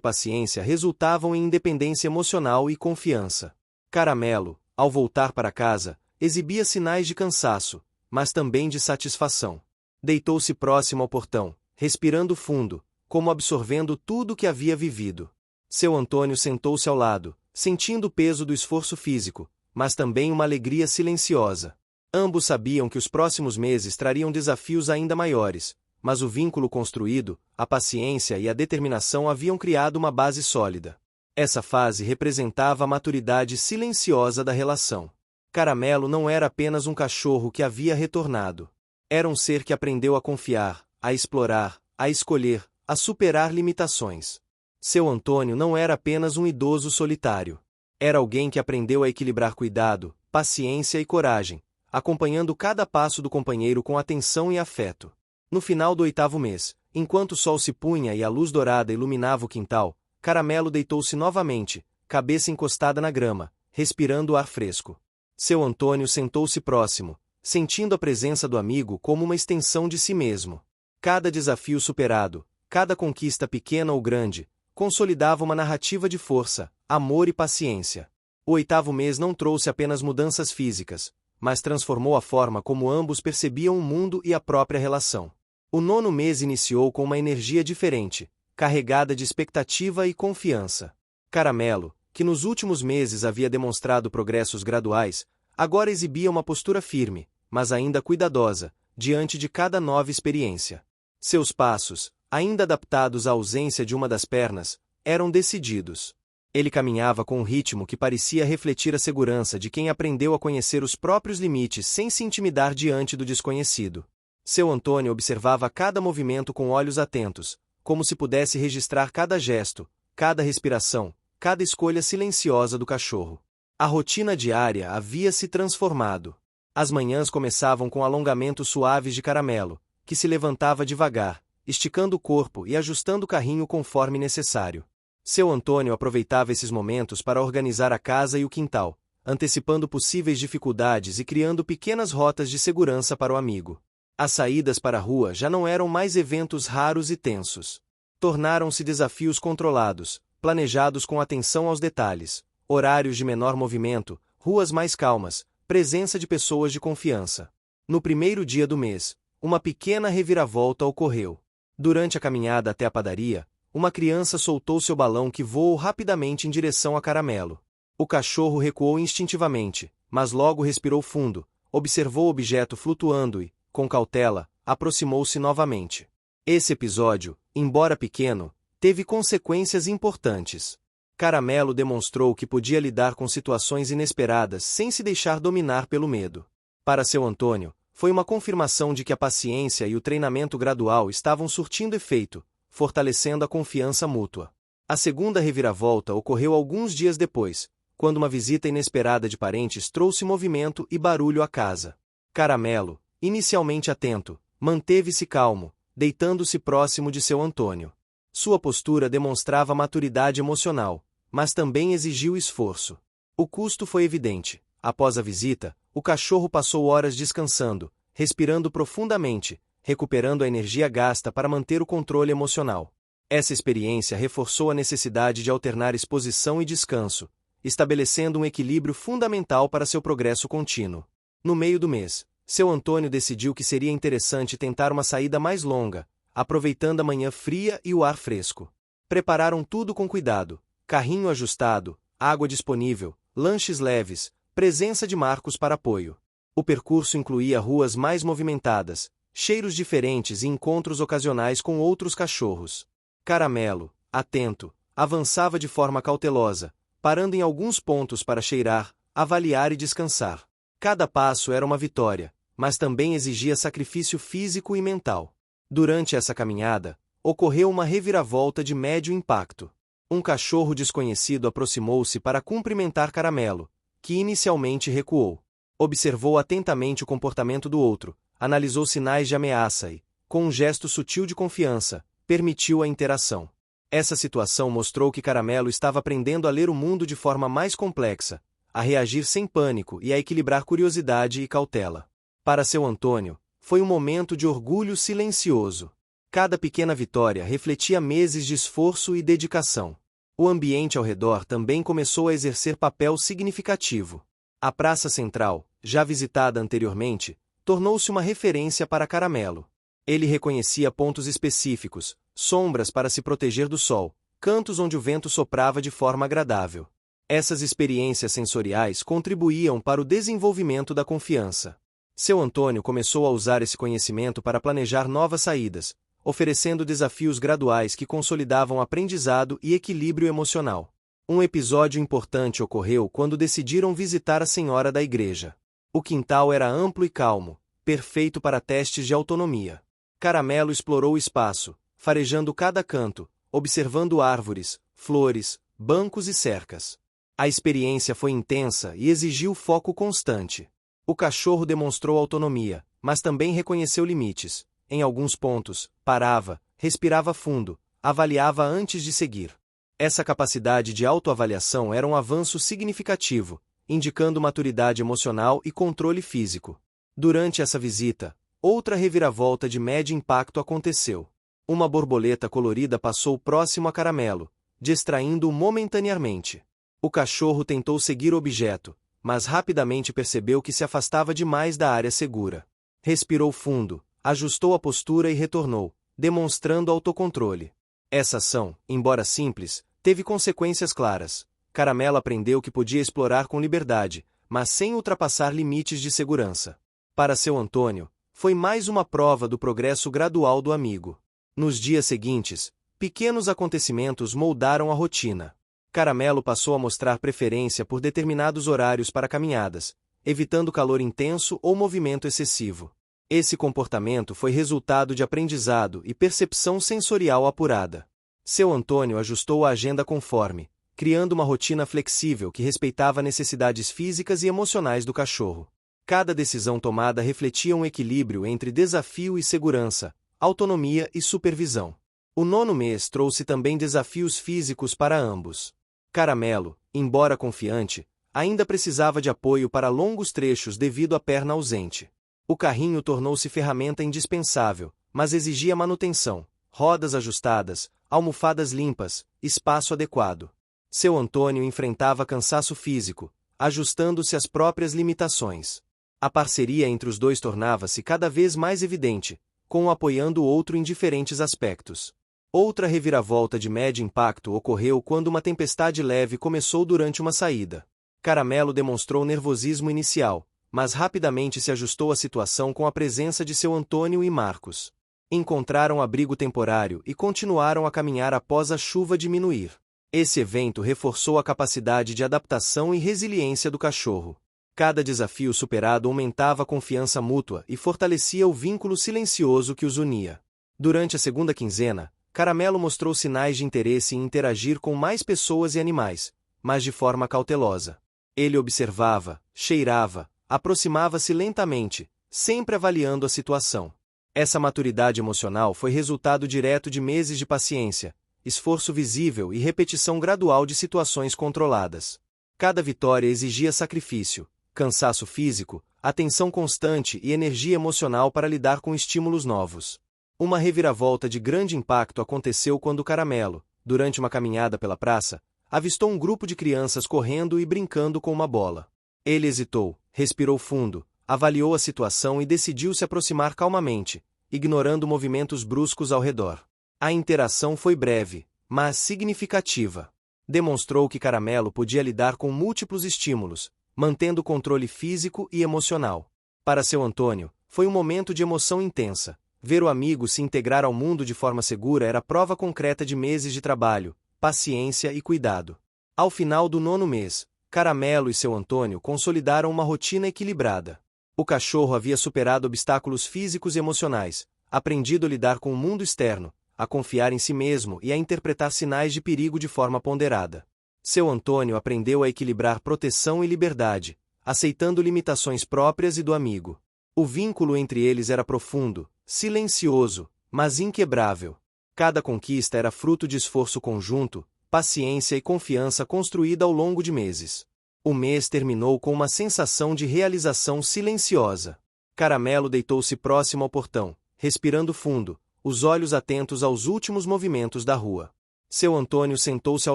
paciência resultavam em independência emocional e confiança. Caramelo, ao voltar para casa, exibia sinais de cansaço, mas também de satisfação. Deitou-se próximo ao portão, respirando fundo, como absorvendo tudo o que havia vivido. Seu Antônio sentou-se ao lado, sentindo o peso do esforço físico, mas também uma alegria silenciosa. Ambos sabiam que os próximos meses trariam desafios ainda maiores, mas o vínculo construído, a paciência e a determinação haviam criado uma base sólida. Essa fase representava a maturidade silenciosa da relação. Caramelo não era apenas um cachorro que havia retornado. Era um ser que aprendeu a confiar, a explorar, a escolher, a superar limitações. Seu Antônio não era apenas um idoso solitário. Era alguém que aprendeu a equilibrar cuidado, paciência e coragem, acompanhando cada passo do companheiro com atenção e afeto. No final do 8º mês, enquanto o sol se punha e a luz dourada iluminava o quintal, Caramelo deitou-se novamente, cabeça encostada na grama, respirando o ar fresco. Seu Antônio sentou-se próximo, sentindo a presença do amigo como uma extensão de si mesmo. Cada desafio superado, cada conquista pequena ou grande, consolidava uma narrativa de força, amor e paciência. O 8º mês não trouxe apenas mudanças físicas, mas transformou a forma como ambos percebiam o mundo e a própria relação. O 9º mês iniciou com uma energia diferente, carregada de expectativa e confiança. Caramelo, que nos últimos meses havia demonstrado progressos graduais, agora exibia uma postura firme, mas ainda cuidadosa, diante de cada nova experiência. Seus passos, ainda adaptados à ausência de uma das pernas, eram decididos. Ele caminhava com um ritmo que parecia refletir a segurança de quem aprendeu a conhecer os próprios limites sem se intimidar diante do desconhecido. Seu Antônio observava cada movimento com olhos atentos, como se pudesse registrar cada gesto, cada respiração, cada escolha silenciosa do cachorro. A rotina diária havia se transformado. As manhãs começavam com alongamentos suaves de Caramelo, que se levantava devagar, esticando o corpo e ajustando o carrinho conforme necessário. Seu Antônio aproveitava esses momentos para organizar a casa e o quintal, antecipando possíveis dificuldades e criando pequenas rotas de segurança para o amigo. As saídas para a rua já não eram mais eventos raros e tensos. Tornaram-se desafios controlados, planejados com atenção aos detalhes, horários de menor movimento, ruas mais calmas, presença de pessoas de confiança. No primeiro dia do mês, uma pequena reviravolta ocorreu. Durante a caminhada até a padaria, uma criança soltou seu balão que voou rapidamente em direção a Caramelo. O cachorro recuou instintivamente, mas logo respirou fundo, observou o objeto flutuando e, com cautela, aproximou-se novamente. Esse episódio, embora pequeno, teve consequências importantes. Caramelo demonstrou que podia lidar com situações inesperadas sem se deixar dominar pelo medo. Para seu Antônio, foi uma confirmação de que a paciência e o treinamento gradual estavam surtindo efeito, fortalecendo a confiança mútua. A segunda reviravolta ocorreu alguns dias depois, quando uma visita inesperada de parentes trouxe movimento e barulho à casa. Caramelo, inicialmente atento, manteve-se calmo, deitando-se próximo de seu Antônio. Sua postura demonstrava maturidade emocional, mas também exigiu esforço. O custo foi evidente. Após a visita, o cachorro passou horas descansando, respirando profundamente, recuperando a energia gasta para manter o controle emocional. Essa experiência reforçou a necessidade de alternar exposição e descanso, estabelecendo um equilíbrio fundamental para seu progresso contínuo. No meio do mês, seu Antônio decidiu que seria interessante tentar uma saída mais longa, aproveitando a manhã fria e o ar fresco. Prepararam tudo com cuidado: carrinho ajustado, água disponível, lanches leves, presença de Marcos para apoio. O percurso incluía ruas mais movimentadas, cheiros diferentes e encontros ocasionais com outros cachorros. Caramelo, atento, avançava de forma cautelosa, parando em alguns pontos para cheirar, avaliar e descansar. Cada passo era uma vitória, mas também exigia sacrifício físico e mental. Durante essa caminhada, ocorreu uma reviravolta de médio impacto. Um cachorro desconhecido aproximou-se para cumprimentar Caramelo, que inicialmente recuou. Observou atentamente o comportamento do outro, analisou sinais de ameaça e, com um gesto sutil de confiança, permitiu a interação. Essa situação mostrou que Caramelo estava aprendendo a ler o mundo de forma mais complexa, a reagir sem pânico e a equilibrar curiosidade e cautela. Para seu Antônio, foi um momento de orgulho silencioso. Cada pequena vitória refletia meses de esforço e dedicação. O ambiente ao redor também começou a exercer papel significativo. A praça central, já visitada anteriormente, tornou-se uma referência para Caramelo. Ele reconhecia pontos específicos, sombras para se proteger do sol, cantos onde o vento soprava de forma agradável. Essas experiências sensoriais contribuíam para o desenvolvimento da confiança. Seu Antônio começou a usar esse conhecimento para planejar novas saídas, oferecendo desafios graduais que consolidavam aprendizado e equilíbrio emocional. Um episódio importante ocorreu quando decidiram visitar a senhora da igreja. O quintal era amplo e calmo, perfeito para testes de autonomia. Caramelo explorou o espaço, farejando cada canto, observando árvores, flores, bancos e cercas. A experiência foi intensa e exigiu foco constante. O cachorro demonstrou autonomia, mas também reconheceu limites. Em alguns pontos, parava, respirava fundo, avaliava antes de seguir. Essa capacidade de autoavaliação era um avanço significativo, indicando maturidade emocional e controle físico. Durante essa visita, outra reviravolta de médio impacto aconteceu. Uma borboleta colorida passou próximo a Caramelo, distraindo-o momentaneamente. O cachorro tentou seguir o objeto, mas rapidamente percebeu que se afastava demais da área segura. Respirou fundo, ajustou a postura e retornou, demonstrando autocontrole. Essa ação, embora simples, teve consequências claras. Caramelo aprendeu que podia explorar com liberdade, mas sem ultrapassar limites de segurança. Para seu Antônio, foi mais uma prova do progresso gradual do amigo. Nos dias seguintes, pequenos acontecimentos moldaram a rotina. Caramelo passou a mostrar preferência por determinados horários para caminhadas, evitando calor intenso ou movimento excessivo. Esse comportamento foi resultado de aprendizado e percepção sensorial apurada. Seu Antônio ajustou a agenda conforme, criando uma rotina flexível que respeitava necessidades físicas e emocionais do cachorro. Cada decisão tomada refletia um equilíbrio entre desafio e segurança, autonomia e supervisão. O 9º mês trouxe também desafios físicos para ambos. Caramelo, embora confiante, ainda precisava de apoio para longos trechos devido à perna ausente. O carrinho tornou-se ferramenta indispensável, mas exigia manutenção, rodas ajustadas, almofadas limpas, espaço adequado. Seu Antônio enfrentava cansaço físico, ajustando-se às próprias limitações. A parceria entre os dois tornava-se cada vez mais evidente, com um apoiando o outro em diferentes aspectos. Outra reviravolta de médio impacto ocorreu quando uma tempestade leve começou durante uma saída. Caramelo demonstrou nervosismo inicial, mas rapidamente se ajustou à situação com a presença de seu Antônio e Marcos. Encontraram abrigo temporário e continuaram a caminhar após a chuva diminuir. Esse evento reforçou a capacidade de adaptação e resiliência do cachorro. Cada desafio superado aumentava a confiança mútua e fortalecia o vínculo silencioso que os unia. Durante a segunda quinzena, Caramelo mostrou sinais de interesse em interagir com mais pessoas e animais, mas de forma cautelosa. Ele observava, cheirava, aproximava-se lentamente, sempre avaliando a situação. Essa maturidade emocional foi resultado direto de meses de paciência, esforço visível e repetição gradual de situações controladas. Cada vitória exigia sacrifício, cansaço físico, atenção constante e energia emocional para lidar com estímulos novos. Uma reviravolta de grande impacto aconteceu quando Caramelo, durante uma caminhada pela praça, avistou um grupo de crianças correndo e brincando com uma bola. Ele hesitou, respirou fundo, avaliou a situação e decidiu se aproximar calmamente, ignorando movimentos bruscos ao redor. A interação foi breve, mas significativa. Demonstrou que Caramelo podia lidar com múltiplos estímulos, mantendo controle físico e emocional. Para seu Antônio, foi um momento de emoção intensa. Ver o amigo se integrar ao mundo de forma segura era prova concreta de meses de trabalho, paciência e cuidado. Ao final do 9º mês, Caramelo e seu Antônio consolidaram uma rotina equilibrada. O cachorro havia superado obstáculos físicos e emocionais, aprendido a lidar com o mundo externo, a confiar em si mesmo e a interpretar sinais de perigo de forma ponderada. Seu Antônio aprendeu a equilibrar proteção e liberdade, aceitando limitações próprias e do amigo. O vínculo entre eles era profundo, silencioso, mas inquebrável. Cada conquista era fruto de esforço conjunto, paciência e confiança construída ao longo de meses. O mês terminou com uma sensação de realização silenciosa. Caramelo deitou-se próximo ao portão, respirando fundo, os olhos atentos aos últimos movimentos da rua. Seu Antônio sentou-se ao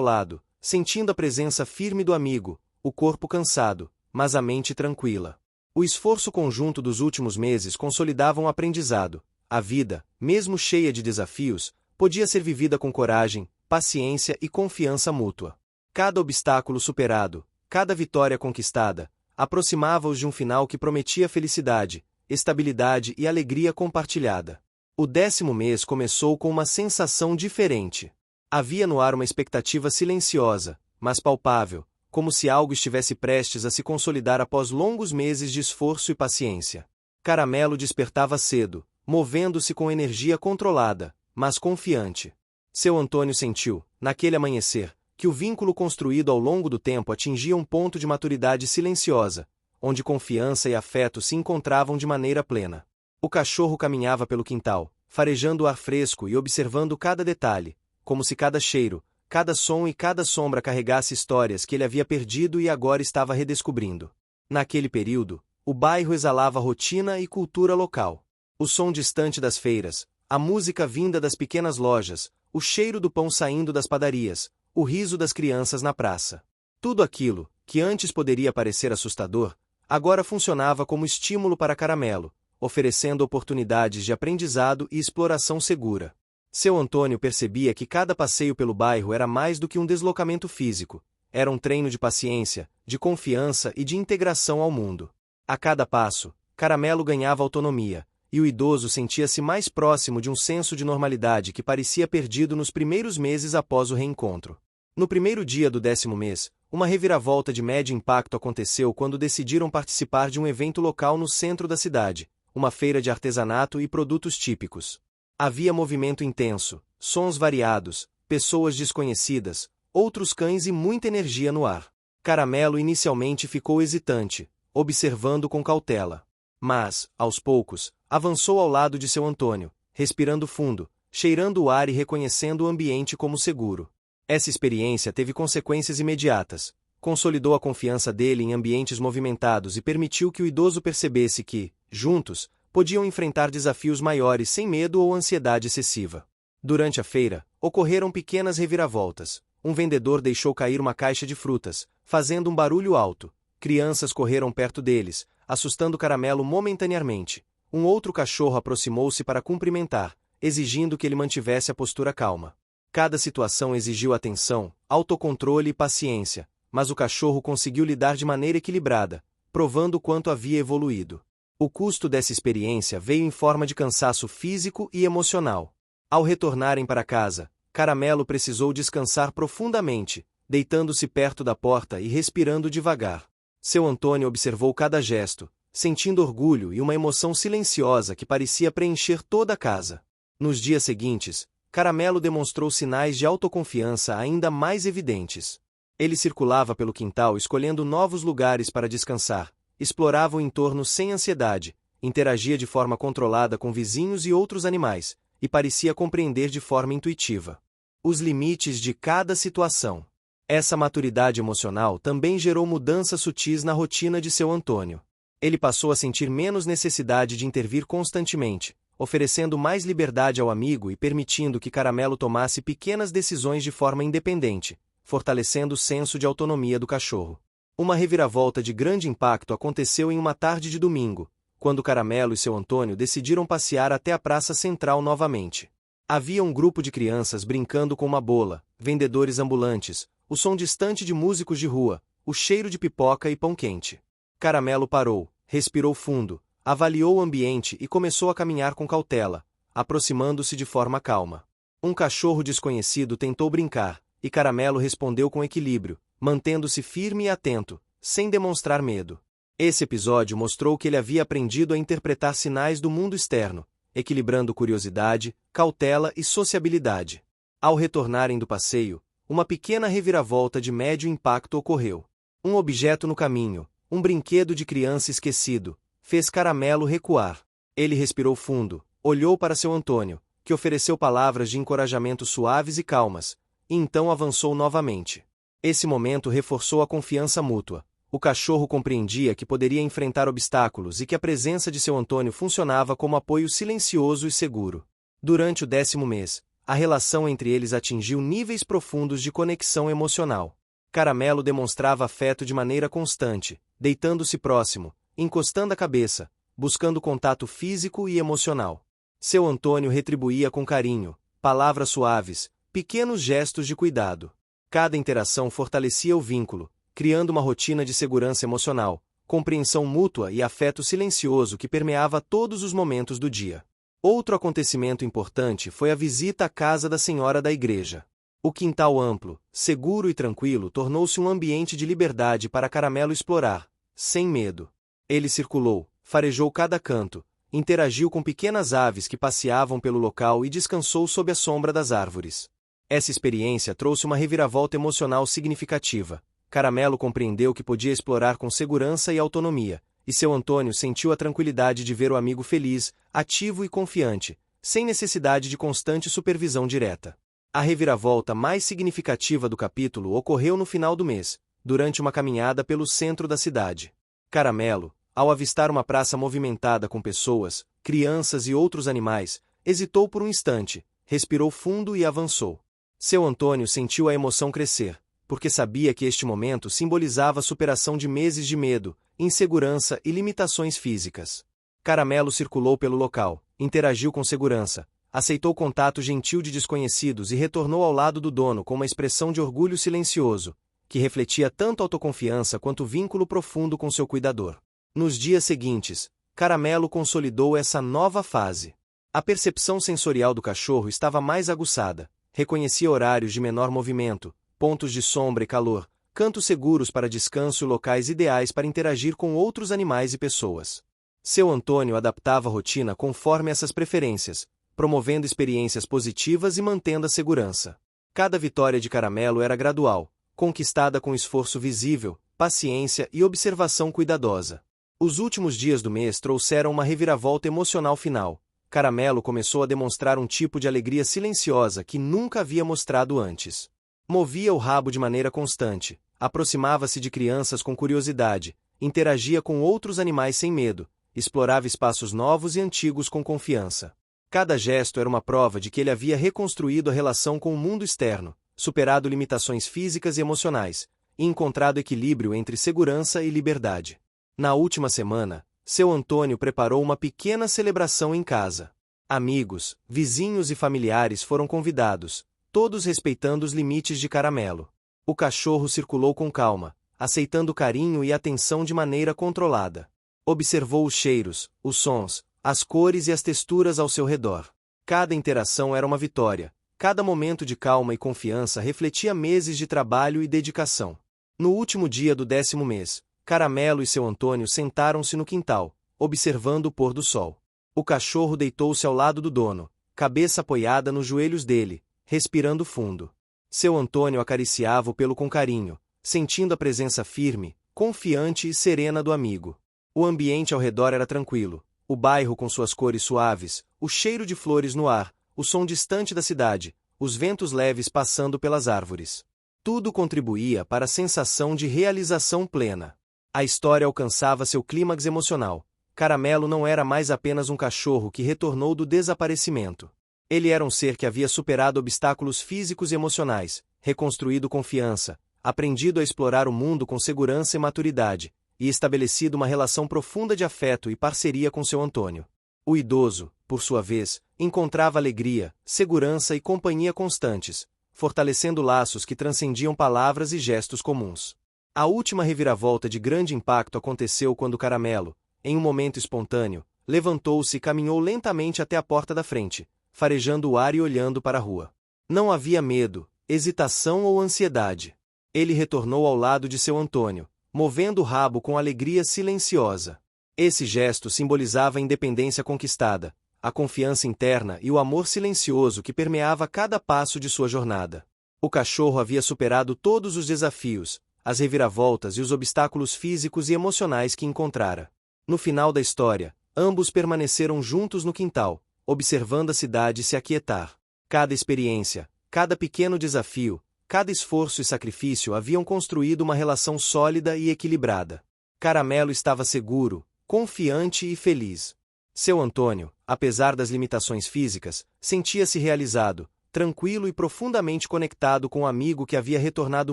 lado, sentindo a presença firme do amigo, o corpo cansado, mas a mente tranquila. O esforço conjunto dos últimos meses consolidava um aprendizado, A vida, mesmo cheia de desafios, podia ser vivida com coragem, paciência e confiança mútua. Cada obstáculo superado, cada vitória conquistada, aproximava-os de um final que prometia felicidade, estabilidade e alegria compartilhada. O 10º mês começou com uma sensação diferente. Havia no ar uma expectativa silenciosa, mas palpável, como se algo estivesse prestes a se consolidar após longos meses de esforço e paciência. Caramelo despertava cedo, movendo-se com energia controlada, mas confiante. Seu Antônio sentiu, naquele amanhecer, que o vínculo construído ao longo do tempo atingia um ponto de maturidade silenciosa, onde confiança e afeto se encontravam de maneira plena. O cachorro caminhava pelo quintal, farejando o ar fresco e observando cada detalhe, como se cada cheiro, cada som e cada sombra carregasse histórias que ele havia perdido e agora estava redescobrindo. Naquele período, o bairro exalava rotina e cultura local. O som distante das feiras, a música vinda das pequenas lojas, o cheiro do pão saindo das padarias, o riso das crianças na praça. Tudo aquilo, que antes poderia parecer assustador, agora funcionava como estímulo para Caramelo, oferecendo oportunidades de aprendizado e exploração segura. Seu Antônio percebia que cada passeio pelo bairro era mais do que um deslocamento físico, era um treino de paciência, de confiança e de integração ao mundo. A cada passo, Caramelo ganhava autonomia, e o idoso sentia-se mais próximo de um senso de normalidade que parecia perdido nos primeiros meses após o reencontro. No primeiro dia do 10º mês, uma reviravolta de médio impacto aconteceu quando decidiram participar de um evento local no centro da cidade, uma feira de artesanato e produtos típicos. Havia movimento intenso, sons variados, pessoas desconhecidas, outros cães e muita energia no ar. Caramelo inicialmente ficou hesitante, observando com cautela. Mas, aos poucos, avançou ao lado de seu Antônio, respirando fundo, cheirando o ar e reconhecendo o ambiente como seguro. Essa experiência teve consequências imediatas, consolidou a confiança dele em ambientes movimentados e permitiu que o idoso percebesse que, juntos, podiam enfrentar desafios maiores sem medo ou ansiedade excessiva. Durante a feira, ocorreram pequenas reviravoltas. Um vendedor deixou cair uma caixa de frutas, fazendo um barulho alto. Crianças correram perto deles, assustando Caramelo momentaneamente. Um outro cachorro aproximou-se para cumprimentar, exigindo que ele mantivesse a postura calma. Cada situação exigiu atenção, autocontrole e paciência, mas o cachorro conseguiu lidar de maneira equilibrada, provando o quanto havia evoluído. O custo dessa experiência veio em forma de cansaço físico e emocional. Ao retornarem para casa, Caramelo precisou descansar profundamente, deitando-se perto da porta e respirando devagar. Seu Antônio observou cada gesto, sentindo orgulho e uma emoção silenciosa que parecia preencher toda a casa. Nos dias seguintes, Caramelo demonstrou sinais de autoconfiança ainda mais evidentes. Ele circulava pelo quintal escolhendo novos lugares para descansar, explorava o entorno sem ansiedade, interagia de forma controlada com vizinhos e outros animais, e parecia compreender de forma intuitiva os limites de cada situação. Essa maturidade emocional também gerou mudanças sutis na rotina de seu Antônio. Ele passou a sentir menos necessidade de intervir constantemente, oferecendo mais liberdade ao amigo e permitindo que Caramelo tomasse pequenas decisões de forma independente, fortalecendo o senso de autonomia do cachorro. Uma reviravolta de grande impacto aconteceu em uma tarde de domingo, quando Caramelo e seu Antônio decidiram passear até a praça central novamente. Havia um grupo de crianças brincando com uma bola, vendedores ambulantes, o som distante de músicos de rua, o cheiro de pipoca e pão quente. Caramelo parou, respirou fundo, avaliou o ambiente e começou a caminhar com cautela, aproximando-se de forma calma. Um cachorro desconhecido tentou brincar, e Caramelo respondeu com equilíbrio, mantendo-se firme e atento, sem demonstrar medo. Esse episódio mostrou que ele havia aprendido a interpretar sinais do mundo externo, equilibrando curiosidade, cautela e sociabilidade. Ao retornarem do passeio, uma pequena reviravolta de médio impacto ocorreu. Um objeto no caminho, um brinquedo de criança esquecido, fez Caramelo recuar. Ele respirou fundo, olhou para seu Antônio, que ofereceu palavras de encorajamento suaves e calmas, e então avançou novamente. Esse momento reforçou a confiança mútua. O cachorro compreendia que poderia enfrentar obstáculos e que a presença de seu Antônio funcionava como apoio silencioso e seguro. Durante o 10º mês, a relação entre eles atingiu níveis profundos de conexão emocional. Caramelo demonstrava afeto de maneira constante, deitando-se próximo, encostando a cabeça, buscando contato físico e emocional. Seu Antônio retribuía com carinho, palavras suaves, pequenos gestos de cuidado. Cada interação fortalecia o vínculo, criando uma rotina de segurança emocional, compreensão mútua e afeto silencioso que permeava todos os momentos do dia. Outro acontecimento importante foi a visita à casa da senhora da igreja. O quintal amplo, seguro e tranquilo tornou-se um ambiente de liberdade para Caramelo explorar, sem medo. Ele circulou, farejou cada canto, interagiu com pequenas aves que passeavam pelo local e descansou sob a sombra das árvores. Essa experiência trouxe uma reviravolta emocional significativa. Caramelo compreendeu que podia explorar com segurança e autonomia, e seu Antônio sentiu a tranquilidade de ver o amigo feliz, ativo e confiante, sem necessidade de constante supervisão direta. A reviravolta mais significativa do capítulo ocorreu no final do mês, durante uma caminhada pelo centro da cidade. Caramelo, ao avistar uma praça movimentada com pessoas, crianças e outros animais, hesitou por um instante, respirou fundo e avançou. Seu Antônio sentiu a emoção crescer, porque sabia que este momento simbolizava a superação de meses de medo, insegurança e limitações físicas. Caramelo circulou pelo local, interagiu com segurança, aceitou contato gentil de desconhecidos e retornou ao lado do dono com uma expressão de orgulho silencioso, que refletia tanto autoconfiança quanto vínculo profundo com seu cuidador. Nos dias seguintes, Caramelo consolidou essa nova fase. A percepção sensorial do cachorro estava mais aguçada, reconhecia horários de menor movimento, pontos de sombra e calor, cantos seguros para descanso e locais ideais para interagir com outros animais e pessoas. Seu Antônio adaptava a rotina conforme essas preferências, promovendo experiências positivas e mantendo a segurança. Cada vitória de Caramelo era gradual, conquistada com esforço visível, paciência e observação cuidadosa. Os últimos dias do mês trouxeram uma reviravolta emocional final. Caramelo começou a demonstrar um tipo de alegria silenciosa que nunca havia mostrado antes. Movia o rabo de maneira constante, aproximava-se de crianças com curiosidade, interagia com outros animais sem medo, explorava espaços novos e antigos com confiança. Cada gesto era uma prova de que ele havia reconstruído a relação com o mundo externo, superado limitações físicas e emocionais, e encontrado equilíbrio entre segurança e liberdade. Na última semana, seu Antônio preparou uma pequena celebração em casa. Amigos, vizinhos e familiares foram convidados, todos respeitando os limites de Caramelo. O cachorro circulou com calma, aceitando carinho e atenção de maneira controlada. Observou os cheiros, os sons, as cores e as texturas ao seu redor. Cada interação era uma vitória, cada momento de calma e confiança refletia meses de trabalho e dedicação. No último dia do 10º mês, Caramelo e seu Antônio sentaram-se no quintal, observando o pôr do sol. O cachorro deitou-se ao lado do dono, cabeça apoiada nos joelhos dele, respirando fundo. Seu Antônio acariciava o pelo com carinho, sentindo a presença firme, confiante e serena do amigo. O ambiente ao redor era tranquilo, o bairro com suas cores suaves, o cheiro de flores no ar, o som distante da cidade, os ventos leves passando pelas árvores. Tudo contribuía para a sensação de realização plena. A história alcançava seu clímax emocional. Caramelo não era mais apenas um cachorro que retornou do desaparecimento. Ele era um ser que havia superado obstáculos físicos e emocionais, reconstruído confiança, aprendido a explorar o mundo com segurança e maturidade, e estabelecido uma relação profunda de afeto e parceria com seu Antônio. O idoso, por sua vez, encontrava alegria, segurança e companhia constantes, fortalecendo laços que transcendiam palavras e gestos comuns. A última reviravolta de grande impacto aconteceu quando Caramelo, em um momento espontâneo, levantou-se e caminhou lentamente até a porta da frente, farejando o ar e olhando para a rua. Não havia medo, hesitação ou ansiedade. Ele retornou ao lado de seu Antônio, movendo o rabo com alegria silenciosa. Esse gesto simbolizava a independência conquistada, a confiança interna e o amor silencioso que permeava cada passo de sua jornada. O cachorro havia superado todos os desafios, as reviravoltas e os obstáculos físicos e emocionais que encontrara. No final da história, ambos permaneceram juntos no quintal, observando a cidade se aquietar. Cada experiência, cada pequeno desafio, cada esforço e sacrifício haviam construído uma relação sólida e equilibrada. Caramelo estava seguro, confiante e feliz. Seu Antônio, apesar das limitações físicas, sentia-se realizado, tranquilo e profundamente conectado com o amigo que havia retornado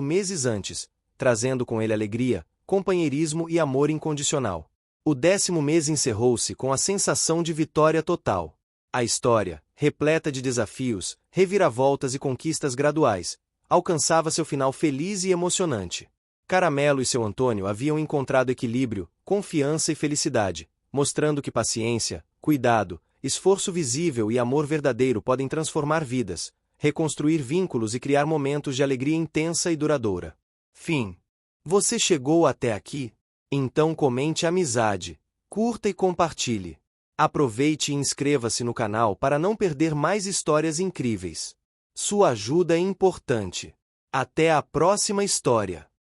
meses antes, trazendo com ele alegria, companheirismo e amor incondicional. O 10º mês encerrou-se com a sensação de vitória total. A história, repleta de desafios, reviravoltas e conquistas graduais, alcançava seu final feliz e emocionante. Caramelo e seu Antônio haviam encontrado equilíbrio, confiança e felicidade, mostrando que paciência, cuidado, esforço visível e amor verdadeiro podem transformar vidas, reconstruir vínculos e criar momentos de alegria intensa e duradoura. Fim. Você chegou até aqui? Então comente amizade, curta e compartilhe. Aproveite e inscreva-se no canal para não perder mais histórias incríveis. Sua ajuda é importante. Até a próxima história!